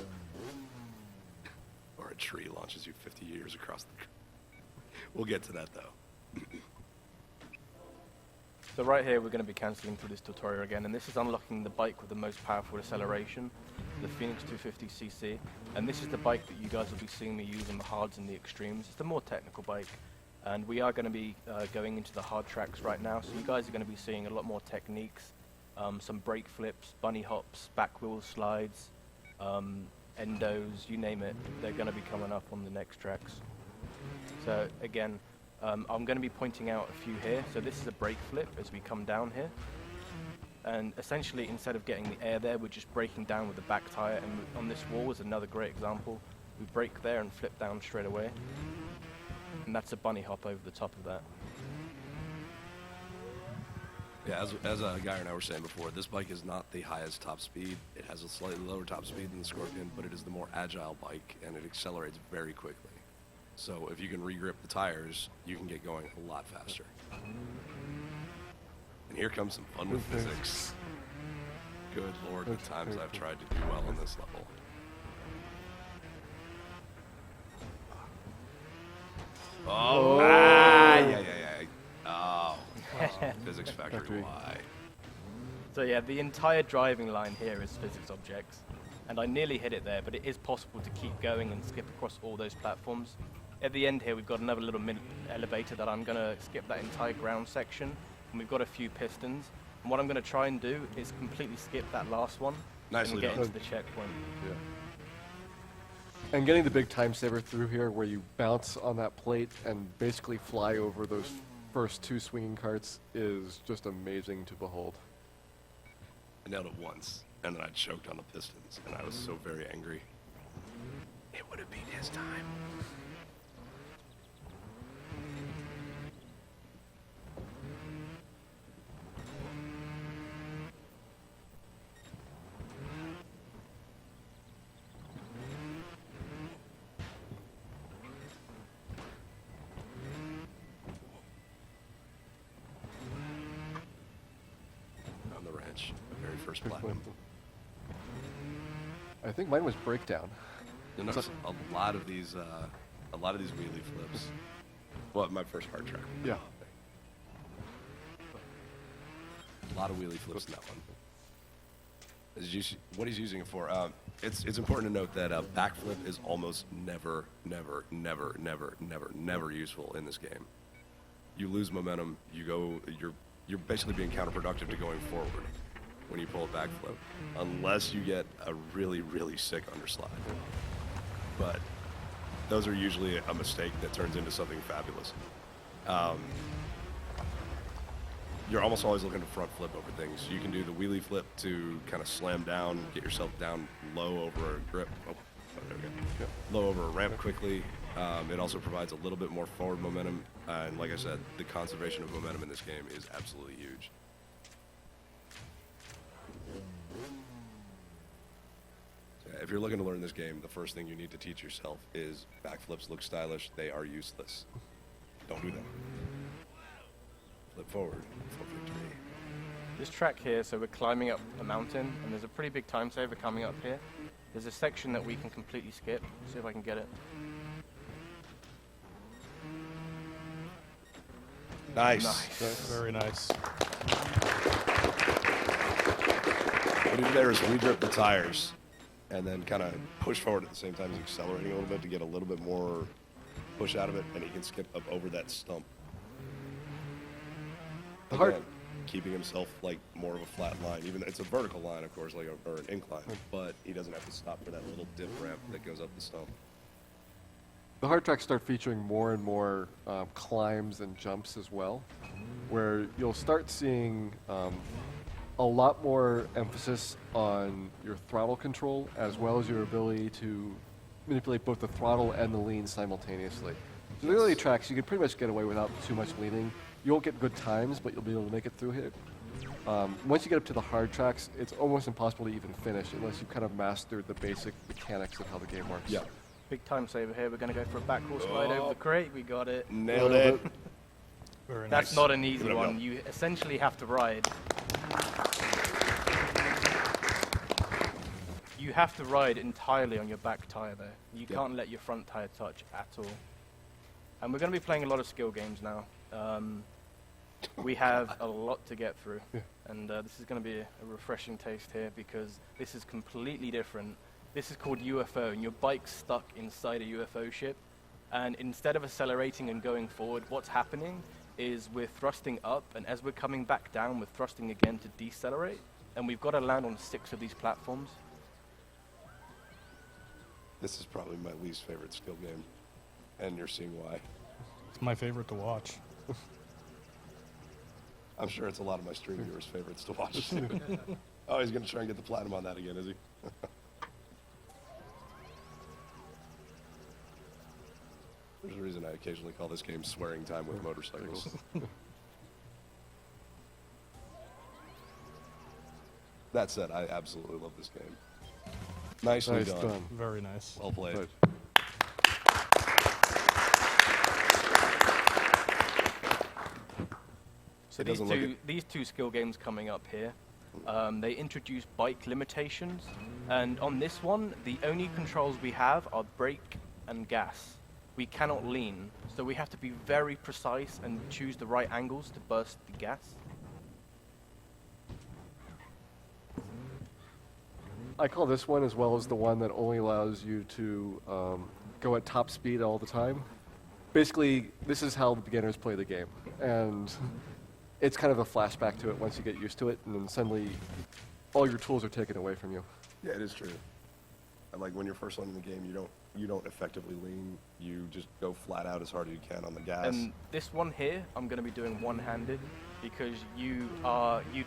Or a tree launches you 50 years across the... We'll get to that, though. So right here we're going to be cancelling through this tutorial again, and this is unlocking the bike with the most powerful acceleration, the Phoenix 250cc, and this is the bike that you guys will be seeing me use in the hards and the extremes. It's the more technical bike, and we are going to be going into the hard tracks right now, so you guys are going to be seeing a lot more techniques, some brake flips, bunny hops, back wheel slides, endos, you name it. They're going to be coming up on the next tracks. So again, I'm going to be pointing out a few here. So this is a brake flip as we come down here. And essentially, instead of getting the air there, we're just braking down with the back tire. And on this wall is another great example. We brake there and flip down straight away. And that's a bunny hop over the top of that. Yeah, as Guy and I were saying before, this bike is not the highest top speed. It has a slightly lower top speed than the Scorpion, but it is the more agile bike, and it accelerates very quickly. So if you can regrip the tires, you can get going a lot faster. And here comes some fun with physics. Good lord, the times I've tried to do well on this level. Oh, yeah. Oh, physics factory, why? So yeah, the entire driving line here is physics objects. And I nearly hit it there, but it is possible to keep going and skip across all those platforms. At the end here, we've got another little elevator that I'm going to skip that entire ground section. And we've got a few pistons. And what I'm going to try and do is completely skip that last one Nicely and get done. into the checkpoint. Yeah. And getting the big time saver through here where you bounce on that plate and basically fly over those first two swinging carts is just amazing to behold. I nailed it once, and then I choked on the pistons, and I was so very angry. It would have been his time. On the ranch, the very first platinum. I think mine was breakdown. You'll notice a lot of these wheelie flips. Well, my first hard track. Yeah. A lot of wheelie flips in that one. What he's using it for, it's important to note that a backflip is almost never useful in this game. You lose momentum, you're basically being counterproductive to going forward when you pull a backflip, unless you get a really, really sick underslide. But those are usually a mistake that turns into something fabulous. You're almost always looking to front flip over things. You can do the wheelie flip to kind of slam down, get yourself down low over a grip. Oh, there we go. Yep. Low over a ramp quickly. It also provides a little bit more forward momentum. And like I said, the conservation of momentum in this game is absolutely huge. So if you're looking to learn this game, the first thing you need to teach yourself is backflips look stylish. They are useless. Don't do them. Flip forward for victory. This track here, so we're climbing up a mountain, and there's a pretty big time saver coming up here. There's a section that we can completely skip. See if I can get it. Nice. Very nice. What he did there is re-grip the tires and then kind of push forward at the same time as accelerating a little bit to get a little bit more push out of it, and he can skip up over that stump. The hard- Again, keeping himself like more of a flat line. Even it's a vertical line, of course, like or an incline, but he doesn't have to stop for that little dip ramp that goes up the stump. The hard tracks start featuring more and more climbs and jumps as well, where you'll start seeing a lot more emphasis on your throttle control as well as your ability to manipulate both the throttle and the lean simultaneously. So the early tracks, you can pretty much get away without too much leaning. You won't get good times, but you'll be able to make it through here. Once you get up to the hard tracks, it's almost impossible to even finish unless you've kind of mastered the basic mechanics of how the game works. Yeah. Big time saver here. We're going to go for a backwheel slide over the crate. We got it. Nailed it. Very That's nice. not an easy Give it up, one. no. You essentially have to ride. You have to ride entirely on your back tire there. You Yep. can't let your front tire touch at all. And we're going to be playing a lot of skill games now. We have a lot to get through. Yeah. And this is going to be a refreshing taste here because this is completely different. This is called UFO, and your bike's stuck inside a UFO ship. And instead of accelerating and going forward, what's happening is we're thrusting up, and as we're coming back down, we're thrusting again to decelerate. And we've got to land on 6 of these platforms. This is probably my least favorite skill game, and you're seeing why. It's my favorite to watch. I'm sure it's a lot of my stream viewers' favorites to watch. Oh, he's gonna try and get the platinum on that again, is he? There's a reason I occasionally call this game swearing time with motorcycles. That said, I absolutely love this game. Nicely Nice done. done. Very nice. Well played. Right. So It these doesn't look two, these two skill games coming up here, they introduce bike limitations, and on this one, the only controls we have are brake and gas. We cannot lean, so we have to be very precise and choose the right angles to burst the gas. I call this one as well as the one that only allows you to go at top speed all the time. Basically, this is how the beginners play the game, and it's kind of a flashback to it once you get used to it, and then suddenly all your tools are taken away from you. Yeah, it is true. And like when you're first learning the game, you don't effectively lean. You just go flat out as hard as you can on the gas. And this one here, I'm going to be doing one-handed because you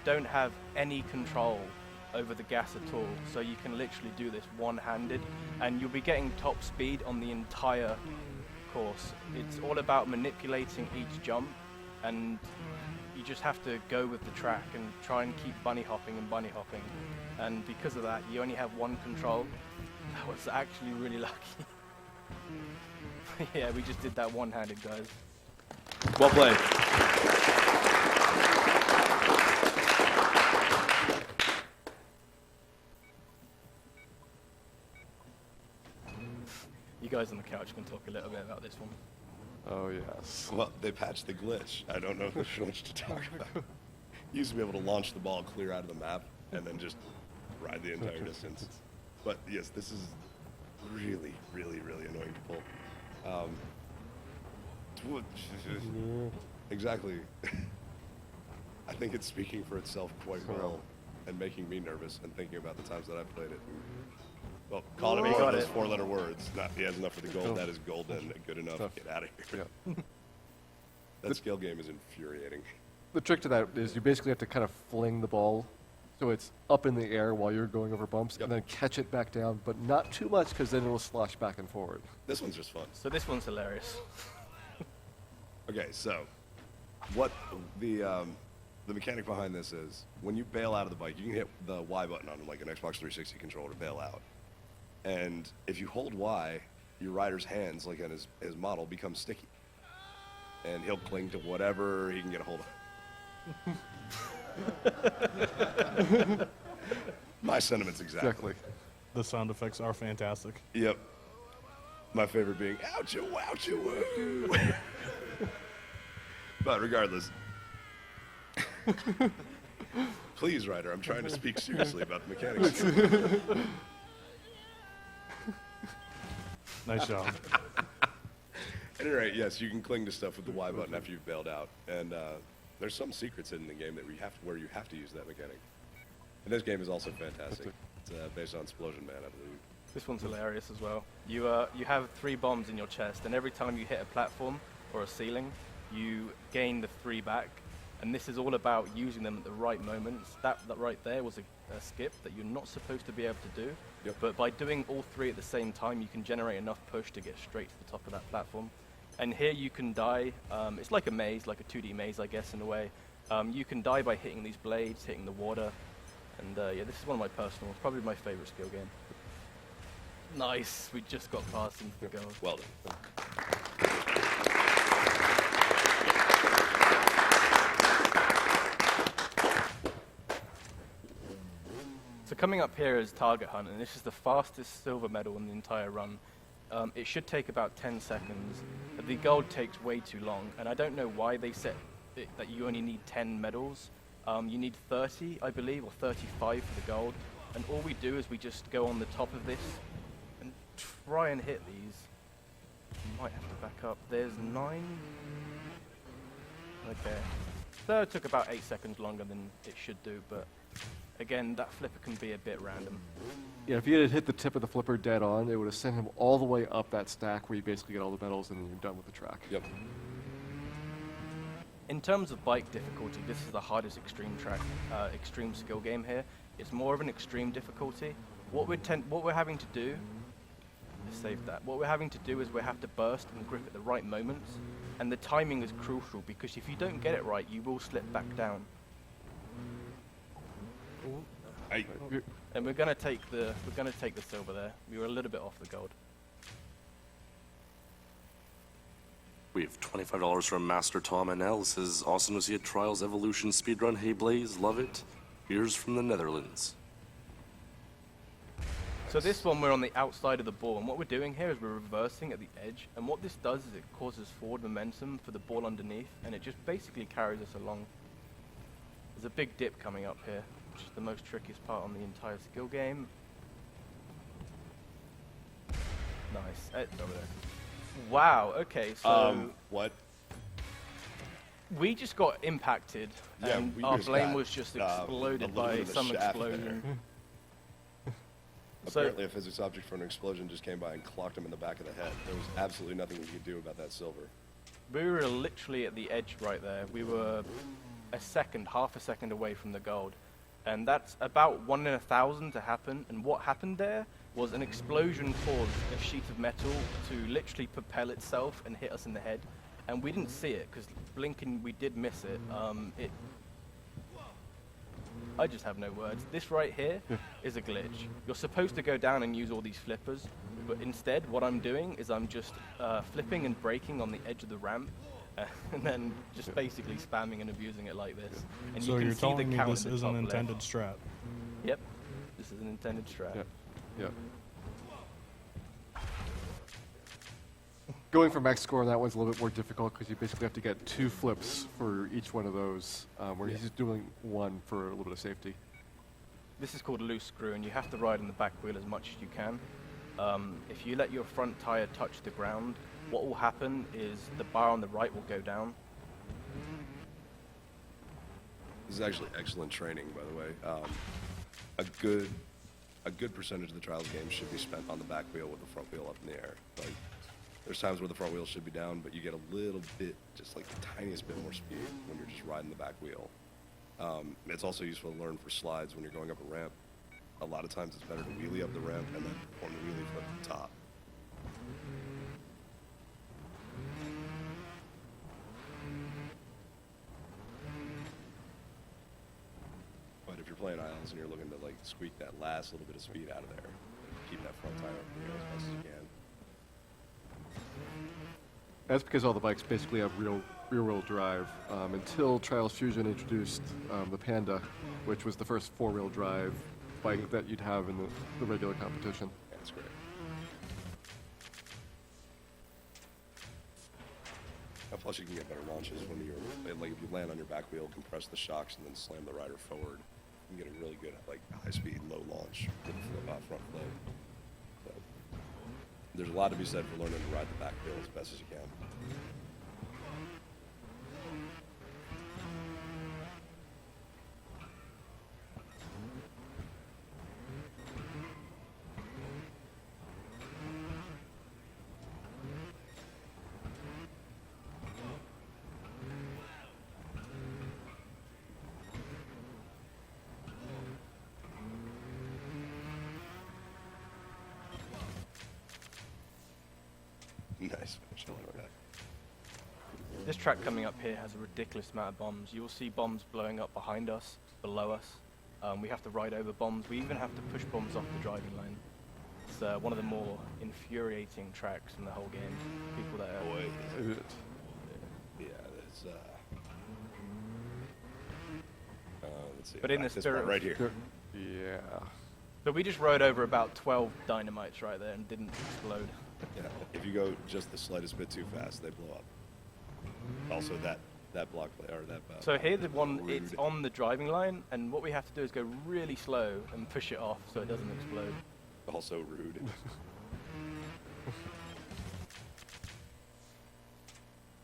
don't have any control over the gas at all. So you can literally do this one-handed, and you'll be getting top speed on the entire course. It's all about manipulating each jump, and you just have to go with the track and try and keep bunny hopping and bunny hopping. And because of that, you only have one control. That was actually really lucky. Yeah, we just did that one-handed, guys. Well played. You guys on the couch can talk a little bit about this one. Oh, yes. Well, they patched the glitch. I don't know if there's much to talk about. You used to be able to launch the ball clear out of the map and then just ride the entire distance. But yes, this is really, really, really annoying to pull. Exactly. I think it's speaking for itself quite well and making me nervous and thinking about the times that I've played it. Well, calling it got those it. four-letter words. Not he has enough for the gold. That is golden. Good enough. Tough. Get out of here. Yeah. That scale game is infuriating. The trick to that is you basically have to kind of fling the ball so it's up in the air while you're going over bumps, Yep. and then catch it back down, but not too much because then it'll slosh back and forward. This one's just fun. So this one's hilarious. Okay, so what the mechanic behind this is when you bail out of the bike, you can hit the Y button on like an Xbox 360 controller to bail out. And if you hold Y, your rider's hands, like on his model, become sticky. And he'll cling to whatever he can get a hold of. My sentiments exactly. The sound effects are fantastic. Yep. My favorite being, ouchie, wouchie, woo. But regardless, please, Ryder, I'm trying to speak seriously about the mechanics. Nice job. At any rate, yes, you can cling to stuff with the Y button after you've bailed out, and there's some secrets hidden in the game that where you have to use that mechanic. And this game is also fantastic. It's based on Explosion Man, I believe. This one's hilarious as well. You have 3 bombs in your chest, and every time you hit a platform or a ceiling, you gain the 3 back. And this is all about using them at the right moments. That right there was a skip that you're not supposed to be able to do. Yep. But by doing all 3 at the same time, you can generate enough push to get straight to the top of that platform. And here you can die. It's like a maze, like a 2D maze, I guess, in a way. You can die by hitting these blades, hitting the water. And yeah, this is one of my personal, probably my favorite skill game. Nice, we just got past into the goal. Well done. So coming up here is Target Hunt, and this is the fastest silver medal in the entire run. It should take about 10 seconds. The gold takes way too long, and I don't know why they set it that you only need 10 medals. You need 30, I believe, or 35 for the gold. And all we do is we just go on the top of this and try and hit these. You might have to back up. There's 9. Okay. So it took about 8 seconds longer than it should do, but again, that flipper can be a bit random. Yeah, if you had hit the tip of the flipper dead on, it would have sent him all the way up that stack where you basically get all the medals and then you're done with the track. Yep. In terms of bike difficulty, this is the hardest extreme skill game here. It's more of an extreme difficulty. What we're having to do, let's save that. What we're having to do is we have to burst and grip at the right moments, and the timing is crucial because if you don't get it right, you will slip back down. And we're gonna take the silver there. We were a little bit off the gold. We have $25 from Master Tom NL. Says, awesome to see a Trials Evolution speedrun. Hey Blaze, love it. Here's from the Netherlands. So this one, we're on the outside of the ball, and what we're doing here is we're reversing at the edge, and what this does is it causes forward momentum for the ball underneath, and it just basically carries us along. There's a big dip coming up here, which is the most trickiest part on the entire skill game. Nice. Over there. Wow, okay, so What? we just got impacted, Yeah, and we our just blame got, was just a exploded little by bit of a some shaft explosion. Apparently, a physics object from an explosion just came by and clocked him in the back of the head. There was absolutely nothing we could do about that silver. We were literally at the edge right there. We were half a second away from the gold. And that's about 1 in 1,000 to happen. And what happened there was an explosion caused a sheet of metal to literally propel itself and hit us in the head. And we didn't see it, because blinking, we did miss it. I just have no words. This right here is a glitch. You're supposed to go down and use all these flippers, but instead what I'm doing is I'm just flipping and braking on the edge of the ramp, and then just basically spamming and abusing it like this. And So you can you're see telling the me count this in the is top an left. intended strat? Yep, this is an intended strat. Yeah. Yeah. Going for max score on that one's a little bit more difficult because you basically have to get 2 flips for each one of those, where he's doing 1 for a little bit of safety. This is called loose screw, and you have to ride in the back wheel as much as you can. If you let your front tire touch the ground, what will happen is the bar on the right will go down. This is actually excellent training, by the way. A good percentage of the Trials game should be spent on the back wheel with the front wheel up in the air. Like, there's times where the front wheel should be down, but you get a little bit, just like the tiniest bit more speed when you're just riding the back wheel. It's also useful to learn for slides when you're going up a ramp. A lot of times it's better to wheelie up the ramp and then perform the wheelie flip at the top. But if you're playing aisles and you're looking to like squeak that last little bit of speed out of there, keep that front tire up in the air as best as you can. That's because all the bikes basically have rear-wheel drive. Until Trials Fusion introduced the Panda, which was the first 4-wheel drive bike that you'd have in the regular competition. Yeah, that's great. And plus, you can get better launches when you're like if you land on your back wheel, compress the shocks, and then slam the rider forward. You can get a really good like high-speed, low launch with the front flip. So, there's a lot to be said for learning to ride the back wheel as best as you can. Nice finish. I like that. This track coming up here has a ridiculous amount of bombs. You will see bombs blowing up behind us, below us. We have to ride over bombs. We even have to push bombs off the driving line. It's one of the more infuriating tracks in the whole game. People that are... Boy, yeah, that's let's see. But in the this spirit part right of- here. Yeah. But we just rode over about 12 dynamites right there and didn't explode. Yeah, if you go just the slightest bit too fast, they blow up. Also, that block or that. So here the one, rude. it's on the driving line, and what we have to do is go really slow and push it off so it doesn't explode. Also rude.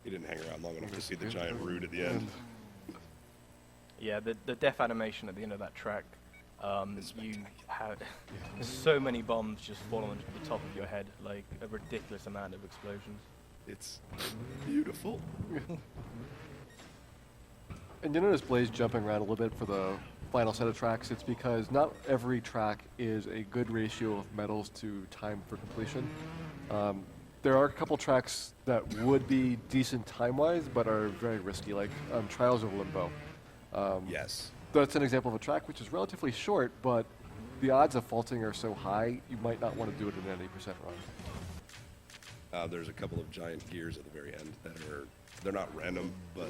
He didn't hang around long enough to see the giant rude at the end. Yeah, the death animation at the end of that track, It's you spectacular. have so many bombs just falling onto the top of your head, like a ridiculous amount of explosions. It's beautiful. And you notice Blaze jumping around a little bit for the final set of tracks. It's because not every track is a good ratio of medals to time for completion. There are a couple tracks that would be decent time-wise, but are very risky, like Trials of Limbo. Yes. That's an example of a track which is relatively short, but the odds of faulting are so high, you might not want to do it in an 80% run. There's a couple of giant gears at the very end that they're not random, but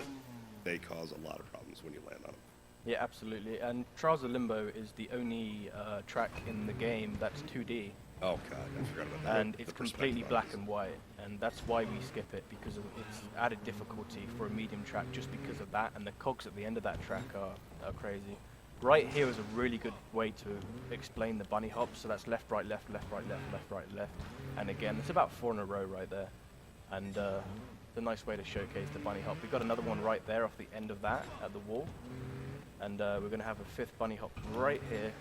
they cause a lot of problems when you land on them. Yeah, absolutely. And Trials of Limbo is the only track in the game that's 2D. Oh god, I forgot about that. And The it's perspective completely on black this. and white, and that's why we skip it, because of its added difficulty for a medium track just because of that, and the cogs at the end of that track are crazy. Right here is a really good way to explain the bunny hop, so that's left, right, left, left, right, left, left, right, left, and again, it's about 4 in a row right there, and it's a nice way to showcase the bunny hop. We've got another one right there off the end of that at the wall, and we're going to have a 5th bunny hop right here.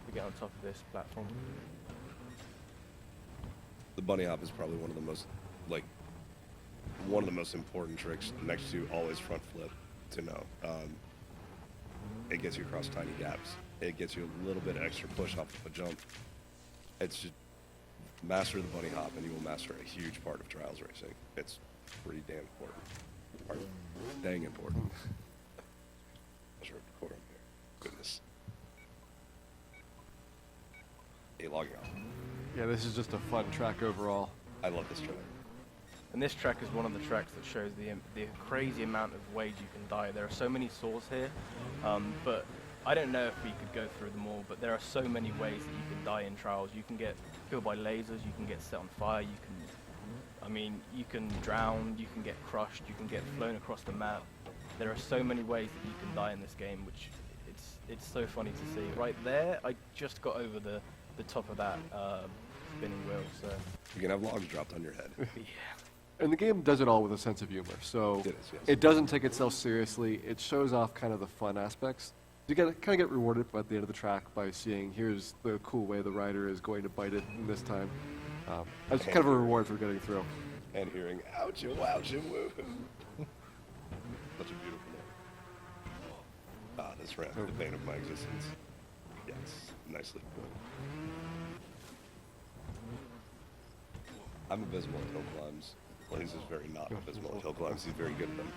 We get on top of this platform. The bunny hop is probably one of the most important tricks next to always front flip to know. It gets you across tiny gaps. It gets you a little bit extra push off of a jump. It's just master the bunny hop and you will master a huge part of trials racing. It's pretty damn important. Or dang important. I should record on here. Goodness. Hey, logging off. Yeah, this is just a fun track overall. I love this track. And this track is one of the tracks that shows the crazy amount of ways you can die. There are so many saws here, but I don't know if we could go through them all, but there are so many ways that you can die in Trials. You can get killed by lasers, you can get set on fire, you can drown, you can get crushed, you can get flown across the map. There are so many ways that you can die in this game, which it's so funny to see. Right there, I just got over the top of that spinning wheel, so You can have logs dropped on your head. yeah. And the game does it all with a sense of humor, so It is, yes. it doesn't take itself seriously. It shows off kind of the fun aspects. You kind of get rewarded at the end of the track by seeing here's the cool way the rider is going to bite it in this time. That's kind of a reward for getting through. And hearing ouch and wouch and woo. Such a beautiful note. Ah, this ramp, the bane of my existence. Yes, nicely put. I'm abysmal at hill climbs. Blaze is very not abysmal at hill climbs. He's very good at them.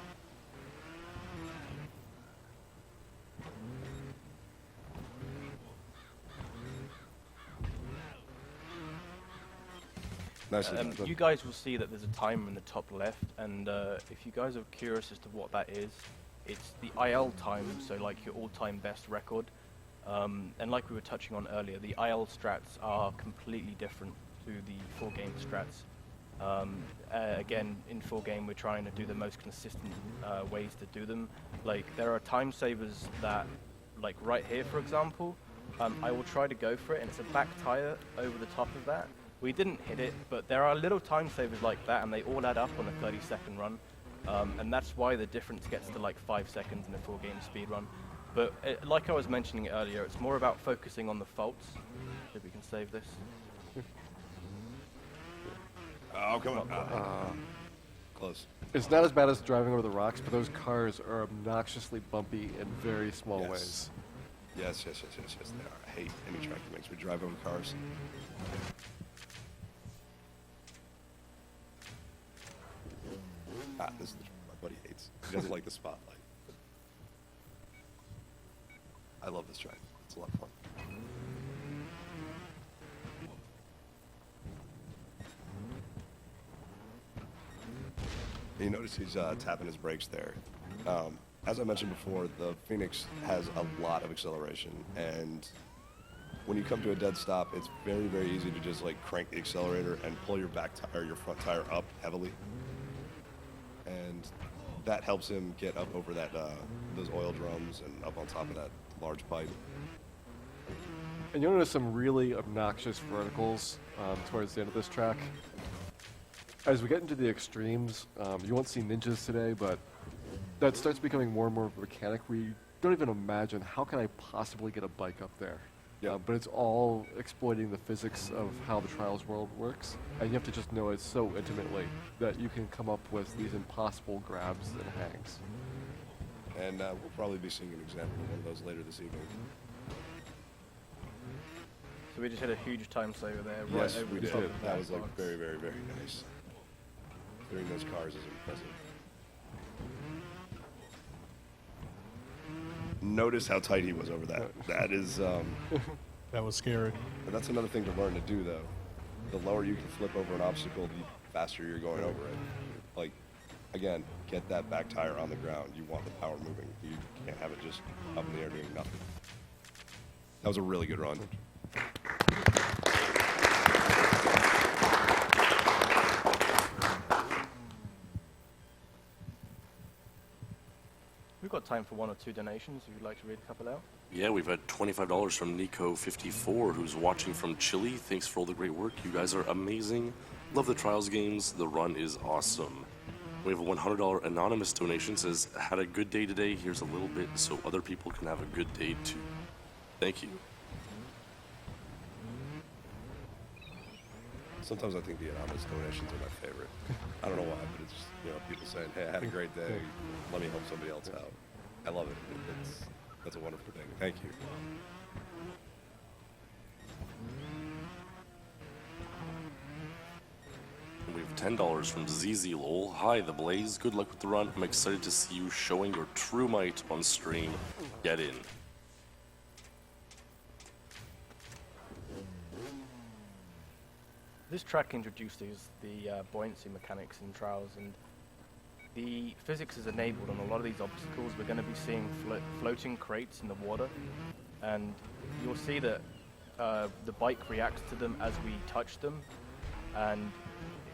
Nicely done. You guys will see that there's a timer in the top left, and if you guys are curious as to what that is, it's the IL time, so like your all-time best record. And like we were touching on earlier, the IL strats are completely different to the full game strats. Again, in full game, we're trying to do the most consistent ways to do them. Like, there are time savers that, like right here, for example, I will try to go for it, and it's a back tire over the top of that. We didn't hit it, but there are little time savers like that, and they all add up on a 30-second run. And that's why the difference gets to like 5 seconds in a full game speed run. But like I was mentioning earlier, it's more about focusing on the faults. If we can save this. Oh, come on. Close. It's not as bad as driving over the rocks, but those cars are obnoxiously bumpy in very small Yes. ways. Yes, yes, yes, yes, yes, they are. I hate any track that makes me drive over cars. Ah, this is the track my buddy hates. He doesn't like the spotlight. I love this track. It's a lot of fun. You notice he's tapping his brakes there. As I mentioned before, the Phoenix has a lot of acceleration, and when you come to a dead stop, it's very, very easy to just like crank the accelerator and pull your back tire, your front tire up heavily, and that helps him get up over that those oil drums and up on top of that large pipe. And you'll notice some really obnoxious verticals towards the end of this track. As we get into the extremes, you won't see ninjas today, but that starts becoming more and more of a mechanic where you don't even imagine how can I possibly get a bike up there. Yeah. But it's all exploiting the physics of how the Trials world works, and you have to just know it so intimately that you can come up with these impossible grabs and hangs. and we'll probably be seeing an example of one of those later this evening. So we just had a huge time saver there. Right Yes, over we the did. top of That was like box. very, very, very nice. Clearing those cars is impressive. Notice how tight he was over that. That is, That was scary. that's another thing to learn to do though. The lower you can flip over an obstacle, the faster you're going over it. Like, again, get that back tire on the ground. You want the power moving. You can't have it just up in the air doing nothing. That was a really good run. We've got time for 1 or 2 donations if you'd like to read a couple out. Yeah, we've had $25 from Nico54, who's watching from Chile. Thanks for all the great work. You guys are amazing. Love the Trials games. The run is awesome. We have a $100 anonymous donation. Says, had a good day today. Here's a little bit so other people can have a good day too. Thank you. Sometimes I think the anonymous donations are my favorite. I don't know why, but it's just, you know, people saying, hey, I had a great day. Let me help somebody else out. I love it. That's a wonderful thing. Thank you. We have $10 from ZZ Lowell. Hi, The Blaze. Good luck with the run. I'm excited to see you showing your true might on stream. Get in. This track introduces the buoyancy mechanics in Trials, and the physics is enabled on a lot of these obstacles. We're going to be seeing floating crates in the water, and you'll see that the bike reacts to them as we touch them, and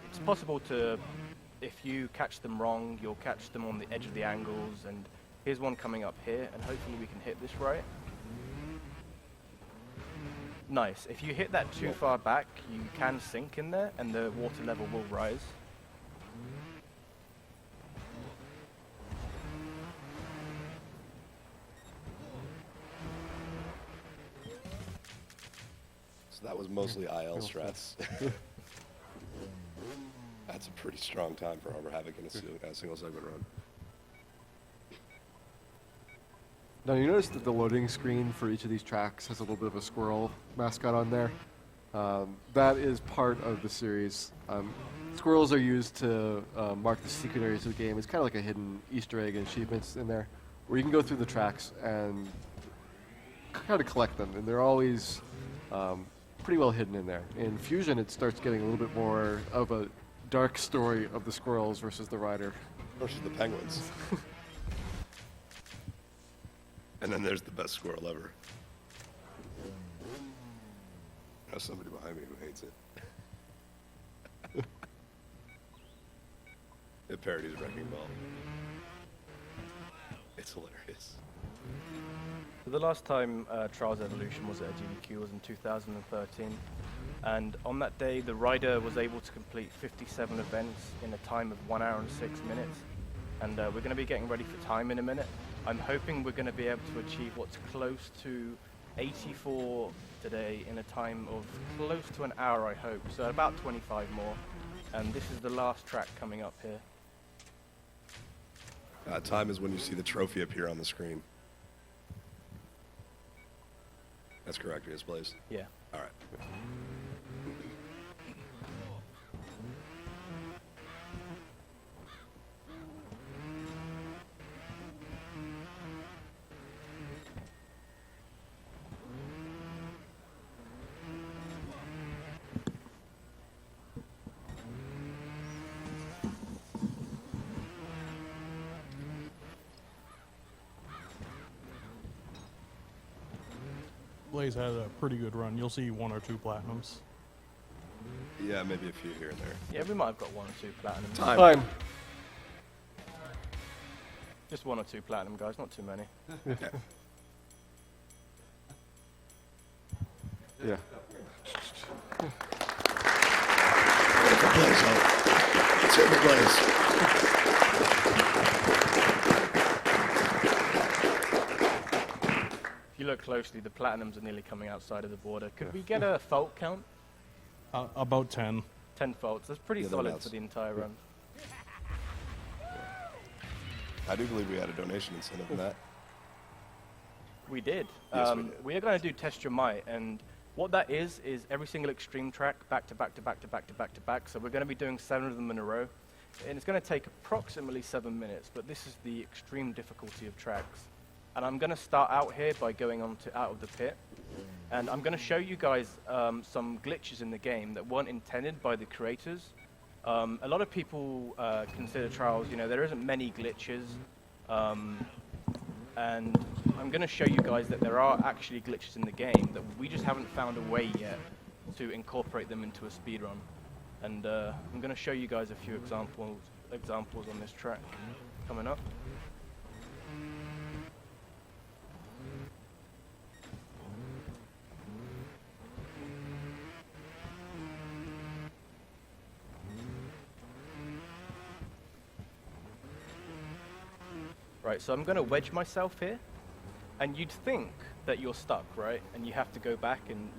it's possible to, if you catch them wrong, you'll catch them on the edge of the angles, and here's one coming up here, and hopefully we can hit this right. Nice. If you hit that too far back, you can sink in there, and the water level will rise. So that was mostly IL strats. That's a pretty strong time for Arbor Havoc in a single segment run. Now, you notice that the loading screen for each of these tracks has a little bit of a squirrel mascot on there. That is part of the series. Squirrels are used to mark the secret areas of the game. It's kind of like a hidden Easter egg and achievements in there, where you can go through the tracks and kind of collect them, and they're always pretty well hidden in there. In Fusion, it starts getting a little bit more of a dark story of the squirrels versus the rider. Versus the penguins. And then there's the best squirrel ever. There's somebody behind me who hates it. It parodies Wrecking Ball. It's hilarious. So the last time Trials Evolution was at a GDQ was in 2013, and on that day the rider was able to complete 57 events in a time of 1 hour and 6 minutes, and we're going to be getting ready for time in a minute. I'm hoping we're going to be able to achieve what's close to 84 today in a time of close to an hour, I hope, so about 25 more, and this is the last track coming up here. Time is when you see the trophy appear on the screen. That's correct, yes, please. Yeah. All right. Blaze had a pretty good run. You'll see 1 or 2 platinums. Yeah, maybe a few here and there. Yeah, we might have got 1 or 2 platinum. Time. Just 1 or 2 platinum, guys, not too many. Okay. Yeah. Blaze, let's hear the Blaze. If you look closely, the platinums are nearly coming outside of the border. Could we get a fault count? About 10. 10 faults. That's pretty Yeah, they're solid nuts. for the entire run. I do believe we had a donation incentive in that. We did. Yes, we did. We are going to do Test Your Might, and what that is every single extreme track back to back to back to back to back to back. So we're going to be doing 7 of them in a row, and it's going to take approximately 7 minutes. But this is the extreme difficulty of tracks, and I'm going to start out here by going on to out of the pit, and I'm going to show you guys some glitches in the game that weren't intended by the creators. A lot of people consider Trials, there isn't many glitches. And I'm going to show you guys that there are actually glitches in the game that we just haven't found a way yet to incorporate them into a speedrun. And I'm going to show you guys a few examples on this track coming up. Right, so I'm going to wedge myself here, and you'd think that you're stuck, right? And you have to go back and,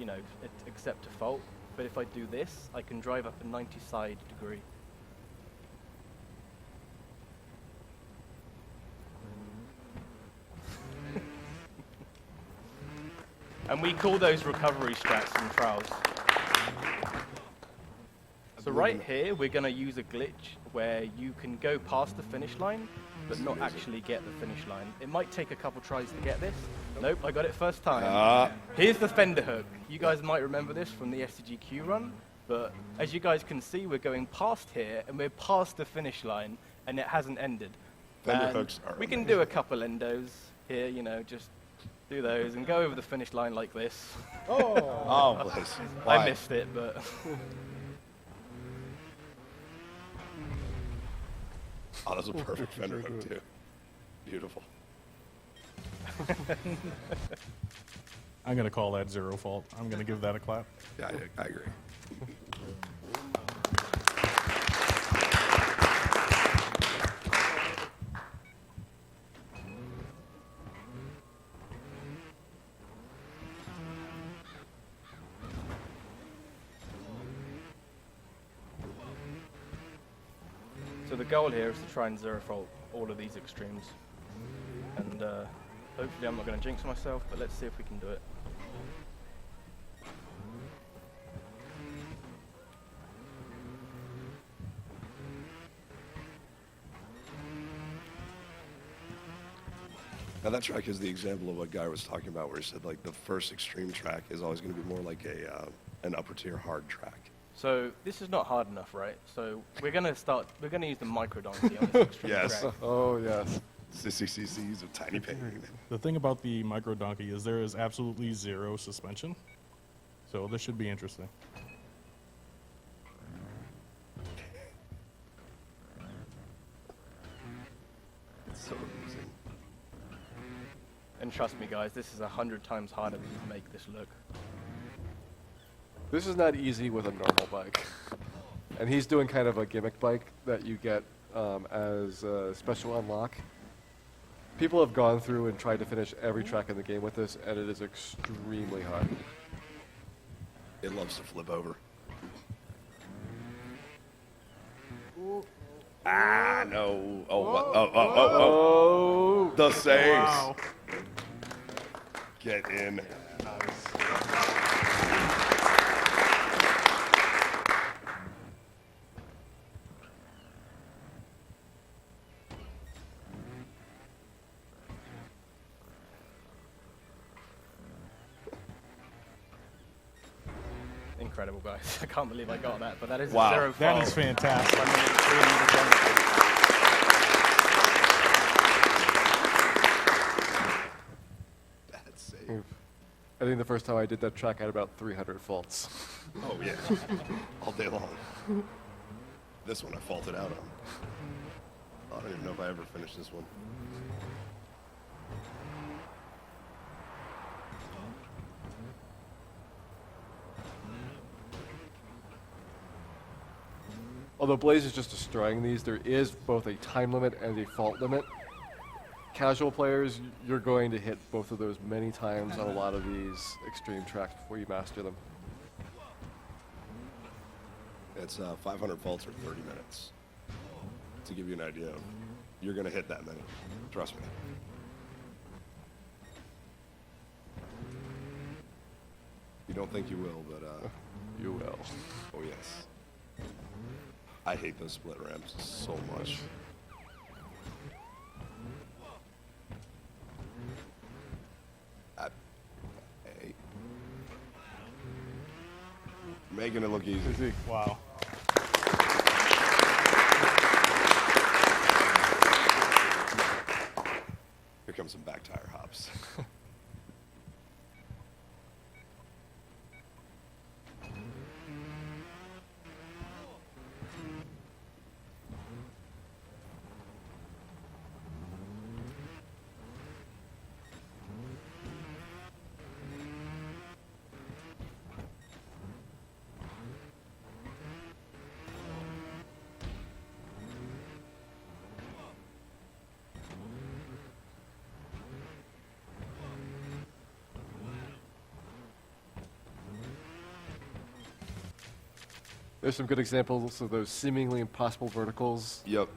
accept a fault. But if I do this, I can drive up a 90 side degree. And we call those recovery strats in Trials. So right here, we're going to use a glitch where you can go past the finish line, but not actually get the finish line. It might take a couple tries to get this. Nope, I got it first time. Here's the fender hook. You guys might remember this from the SCGQ run, but as you guys can see, we're going past here, and we're past the finish line, and it hasn't ended. Fender And hooks are we can amazing. do a couple endos here, just do those and go over the finish line like this. Oh, please. I Why? missed it, but Oh, that's a perfect fender hook, too. Beautiful. I'm going to call that 0 fault. I'm going to give that a clap. Yeah, I agree. so the goal here is to try and 0 fault all of these extremes. And hopefully I'm not going to jinx myself, but let's see if we can do it. Now that track is the example of what Guy was talking about, where he said like the first extreme track is always going to be more like an upper tier hard track. So this is not hard enough, right? So we're going to use the micro donkey on this extreme Yes. track. Oh, yes. CCCC's of tiny pain. The thing about the micro donkey is there is absolutely 0 suspension. So this should be interesting. It's so amusing. And trust me, guys, this is 100 times harder to make this look. This is not easy with a normal bike. And he's doing kind of a gimmick bike that you get as a special unlock. People have gone through and tried to finish every track in the game with this, and it is extremely hard. It loves to flip over. Ah, no. Oh, what? Oh. The saves. Get in. Incredible, guys. I can't believe I got that, but that is Wow. a 0 That fault. is fantastic. I mean, it's really wonderful. Bad save. I think the first time I did that track, I had about 300 faults. Oh, yeah. All day long. This one I faulted out on. I don't even know if I ever finished this one. Although Blaze is just destroying these, there is both a time limit and a fault limit. Casual players, you're going to hit both of those many times on a lot of these extreme tracks before you master them. It's 500 faults or 30 minutes. to give you an idea of, you're going to hit that many. Trust me. You don't think you will, but You will. oh yes. I hate those split ramps so much. Hey. Making it look easy. Easy. Wow. Here comes some back tire hops. There's some good examples of those seemingly impossible verticals. Yep.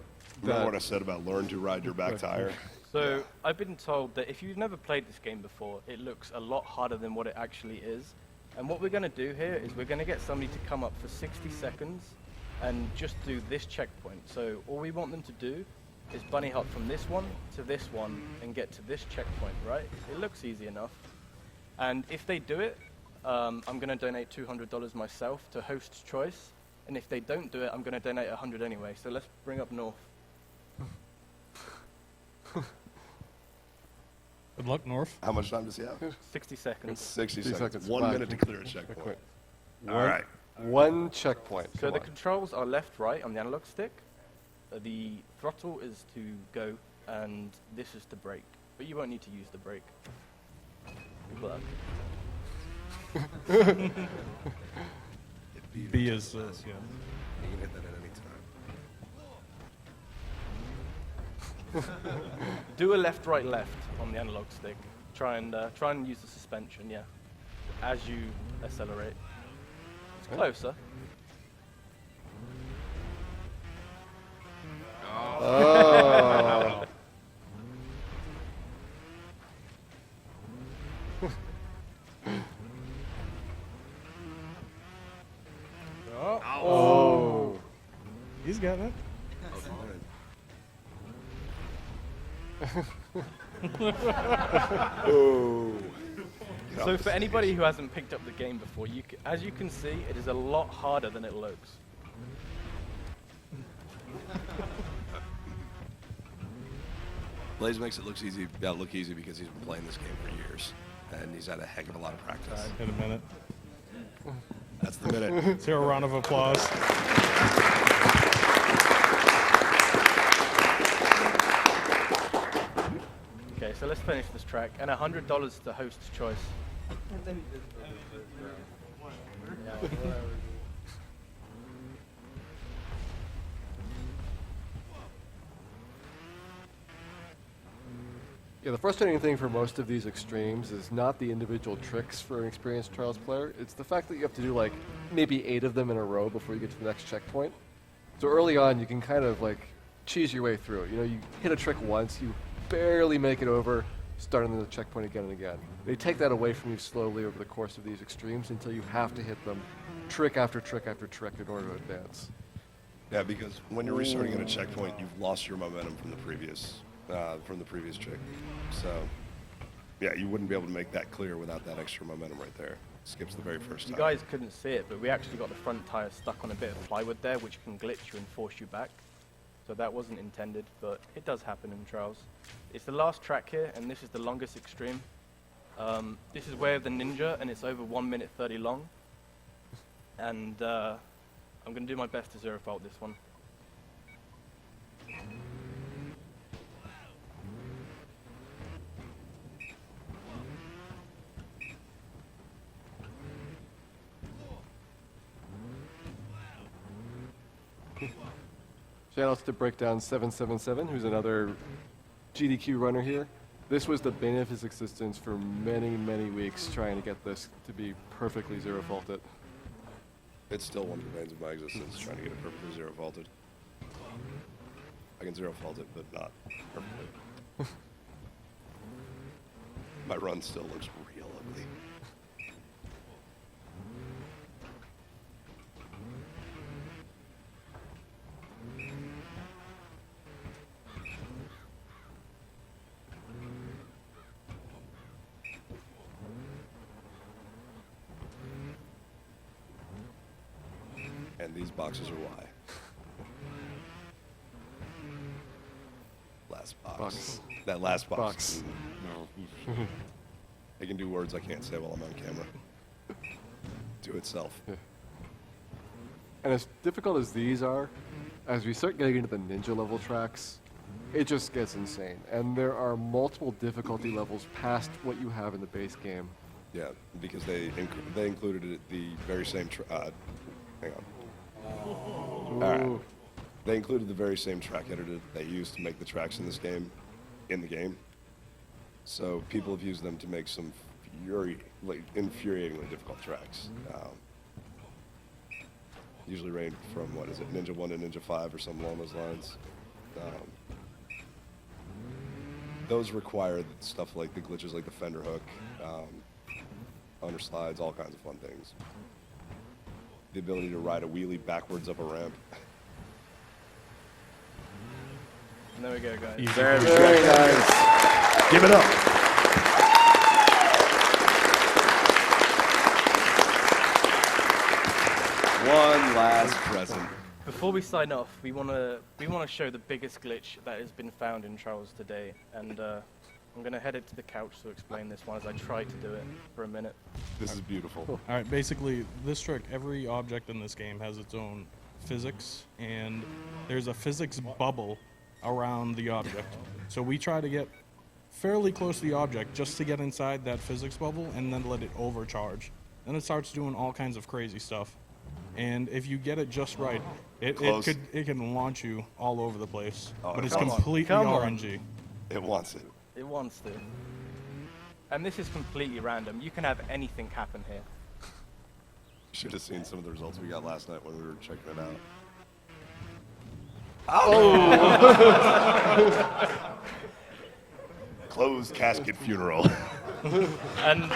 Remember That- what I said about learn to ride your back tire? So I've been told that if you've never played this game before, it looks a lot harder than what it actually is. And what we're going to do here is we're going to get somebody to come up for 60 seconds and just do this checkpoint. So all we want them to do is bunny hop from this one to this one and get to this checkpoint, right? It looks easy enough. And if they do it, I'm going to donate $200 myself to host's choice. And if they don't do it, I'm going to donate 100 anyway. So let's bring up North. Good luck, North. How much time does he have? 60 seconds. 60 60 seconds. seconds. 1 Wow. minute to clear a checkpoint. All One- right. One checkpoint. So Come the on. controls are left, right on the analog stick. The throttle is to go, and this is to brake. But you won't need to use the brake. Good luck. B is, yeah. You can hit that at any time. Do a left, right, left on the analog stick. Try and use the suspension, yeah, as you accelerate. It's closer. Oh. Oh. He's got it. Oh. So for anybody who hasn't picked up the game before, as you can see, it is a lot harder than it looks. Blaze makes it look easy because he's been playing this game for years, and he's had a heck of a lot of practice. In a minute. That's the minute. Let's hear a round of applause. Okay, so let's finish this track, and $100 to host's choice. Yeah, the frustrating thing for most of these extremes is not the individual tricks for an experienced Trials player. It's the fact that you have to do like maybe 8 of them in a row before you get to the next checkpoint. So early on, you can kind of like cheese your way through it. You know, you hit a trick once, you barely make it over, starting the checkpoint again and again. They take that away from you slowly over the course of these extremes until you have to hit them trick after trick after trick in order to advance. Yeah, because when you're restarting at a checkpoint, you've lost your momentum from the previous trick. So, yeah, you wouldn't be able to make that clear without that extra momentum right there. Skips the very first You time. guys couldn't see it, but we actually got the front tire stuck on a bit of plywood there, which can glitch you and force you back. So that wasn't intended, but it does happen in Trials. It's the last track here, and this is the longest extreme. This is Way of the Ninja, and it's over 1 minute 30 long. And I'm going to do my best to zero fault this one. Shoutouts to Breakdown 777, who's another GDQ runner here. This was the bane of his existence for many, many weeks, trying to get this to be perfectly zero faulted. It's still one of the veins of my existence, trying to get it perfectly zero vaulted. I can zero fault it, but not perfectly. My run still looks real ugly. And these boxes are why. Last box. Box. That last box. Box. No. It can do words I can't say while I'm on camera. To itself. And as difficult as these are, as we start getting into the ninja level tracks, it just gets insane. And there are multiple difficulty levels past what you have in the base game. Yeah, because they included it the very same. Hang on. All right. They included the very same track editor that they used to make the tracks in this game, in the game. So people have used them to make some infuriatingly difficult tracks. Usually range from, what is it, Ninja 1 to Ninja 5 or something along those lines. Those require stuff like the glitches like the fender hook, under slides, all kinds of fun things. The ability to ride a wheelie backwards up a ramp. And there we go, guys. Easy. Very nice. Give it up. One last present. Before we sign off, we wanna show the biggest glitch that has been found in Trials today, and I'm gonna head it to the couch to explain this one as I try to do it for a minute. This is beautiful. All right, basically, this trick, every object in this game has its own physics, and there's a physics bubble around the object. So we try to get fairly close to the object just to get inside that physics bubble and then let it overcharge. Then it starts doing all kinds of crazy stuff. And if you get it just right, it can launch you all over the place. Oh, but it's come on. completely Come on. RNG. It wants it. It wants to. And this is completely random. You can have anything happen here. Should have seen some of the results we got last night when we were checking it out. Closed casket funeral. And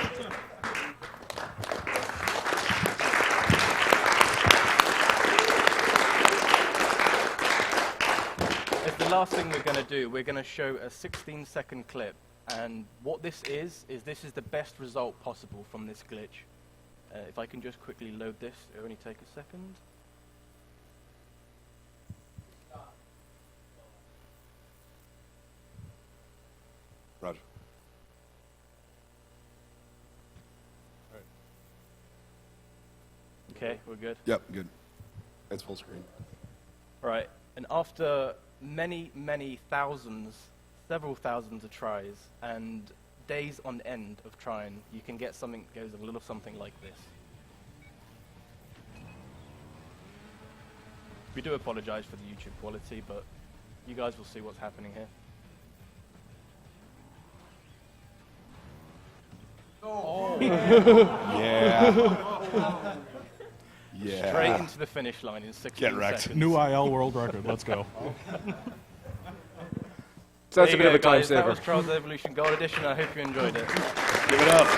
as the last thing we're going to do, we're going to show a 16-second clip. And what this is this is the best result possible from this glitch. If I can just quickly load this, it'll only take a second. Roger. Okay, we're good. Yep, good. It's full screen. Right, and after many thousands, several thousands of tries, and days on end of trying, you can get something that goes a little something like this. We do apologize for the YouTube quality, but you guys will see what's happening here. Yeah. Yeah. Straight into the finish line in 16 Get wrecked. seconds. New IL world record. Let's go. So that's There a bit you of a go, time guys. That saver. was Trials Evolution Gold Edition. I hope you enjoyed it. Give it up.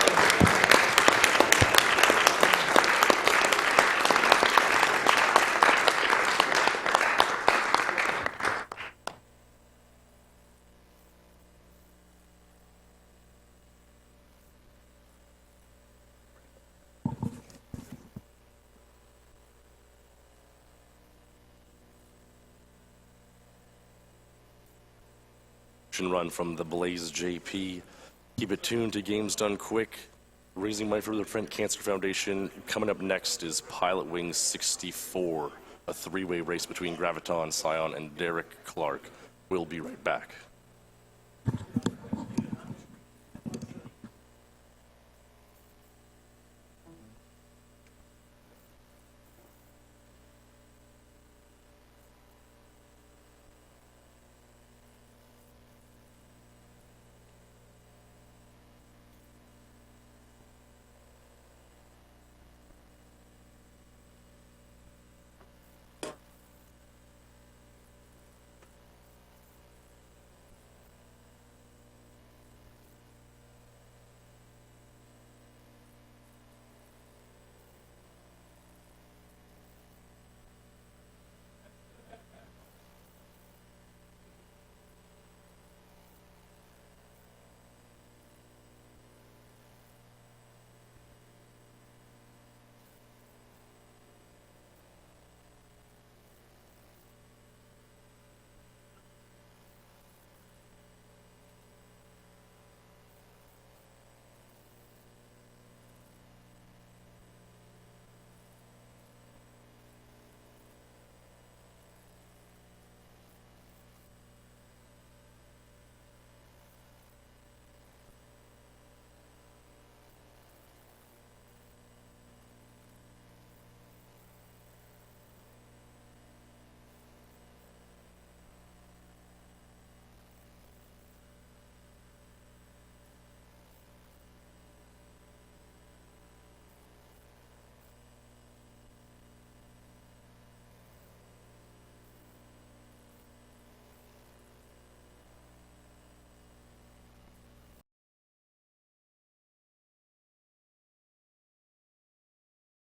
Run from the Blaze JP. Keep it tuned to Games Done Quick. Raising money for the Prevent Cancer Foundation. Coming up next is Pilot Wings 64, a three-way race between Graviton, Scion, and Derek Clark. We'll be right back.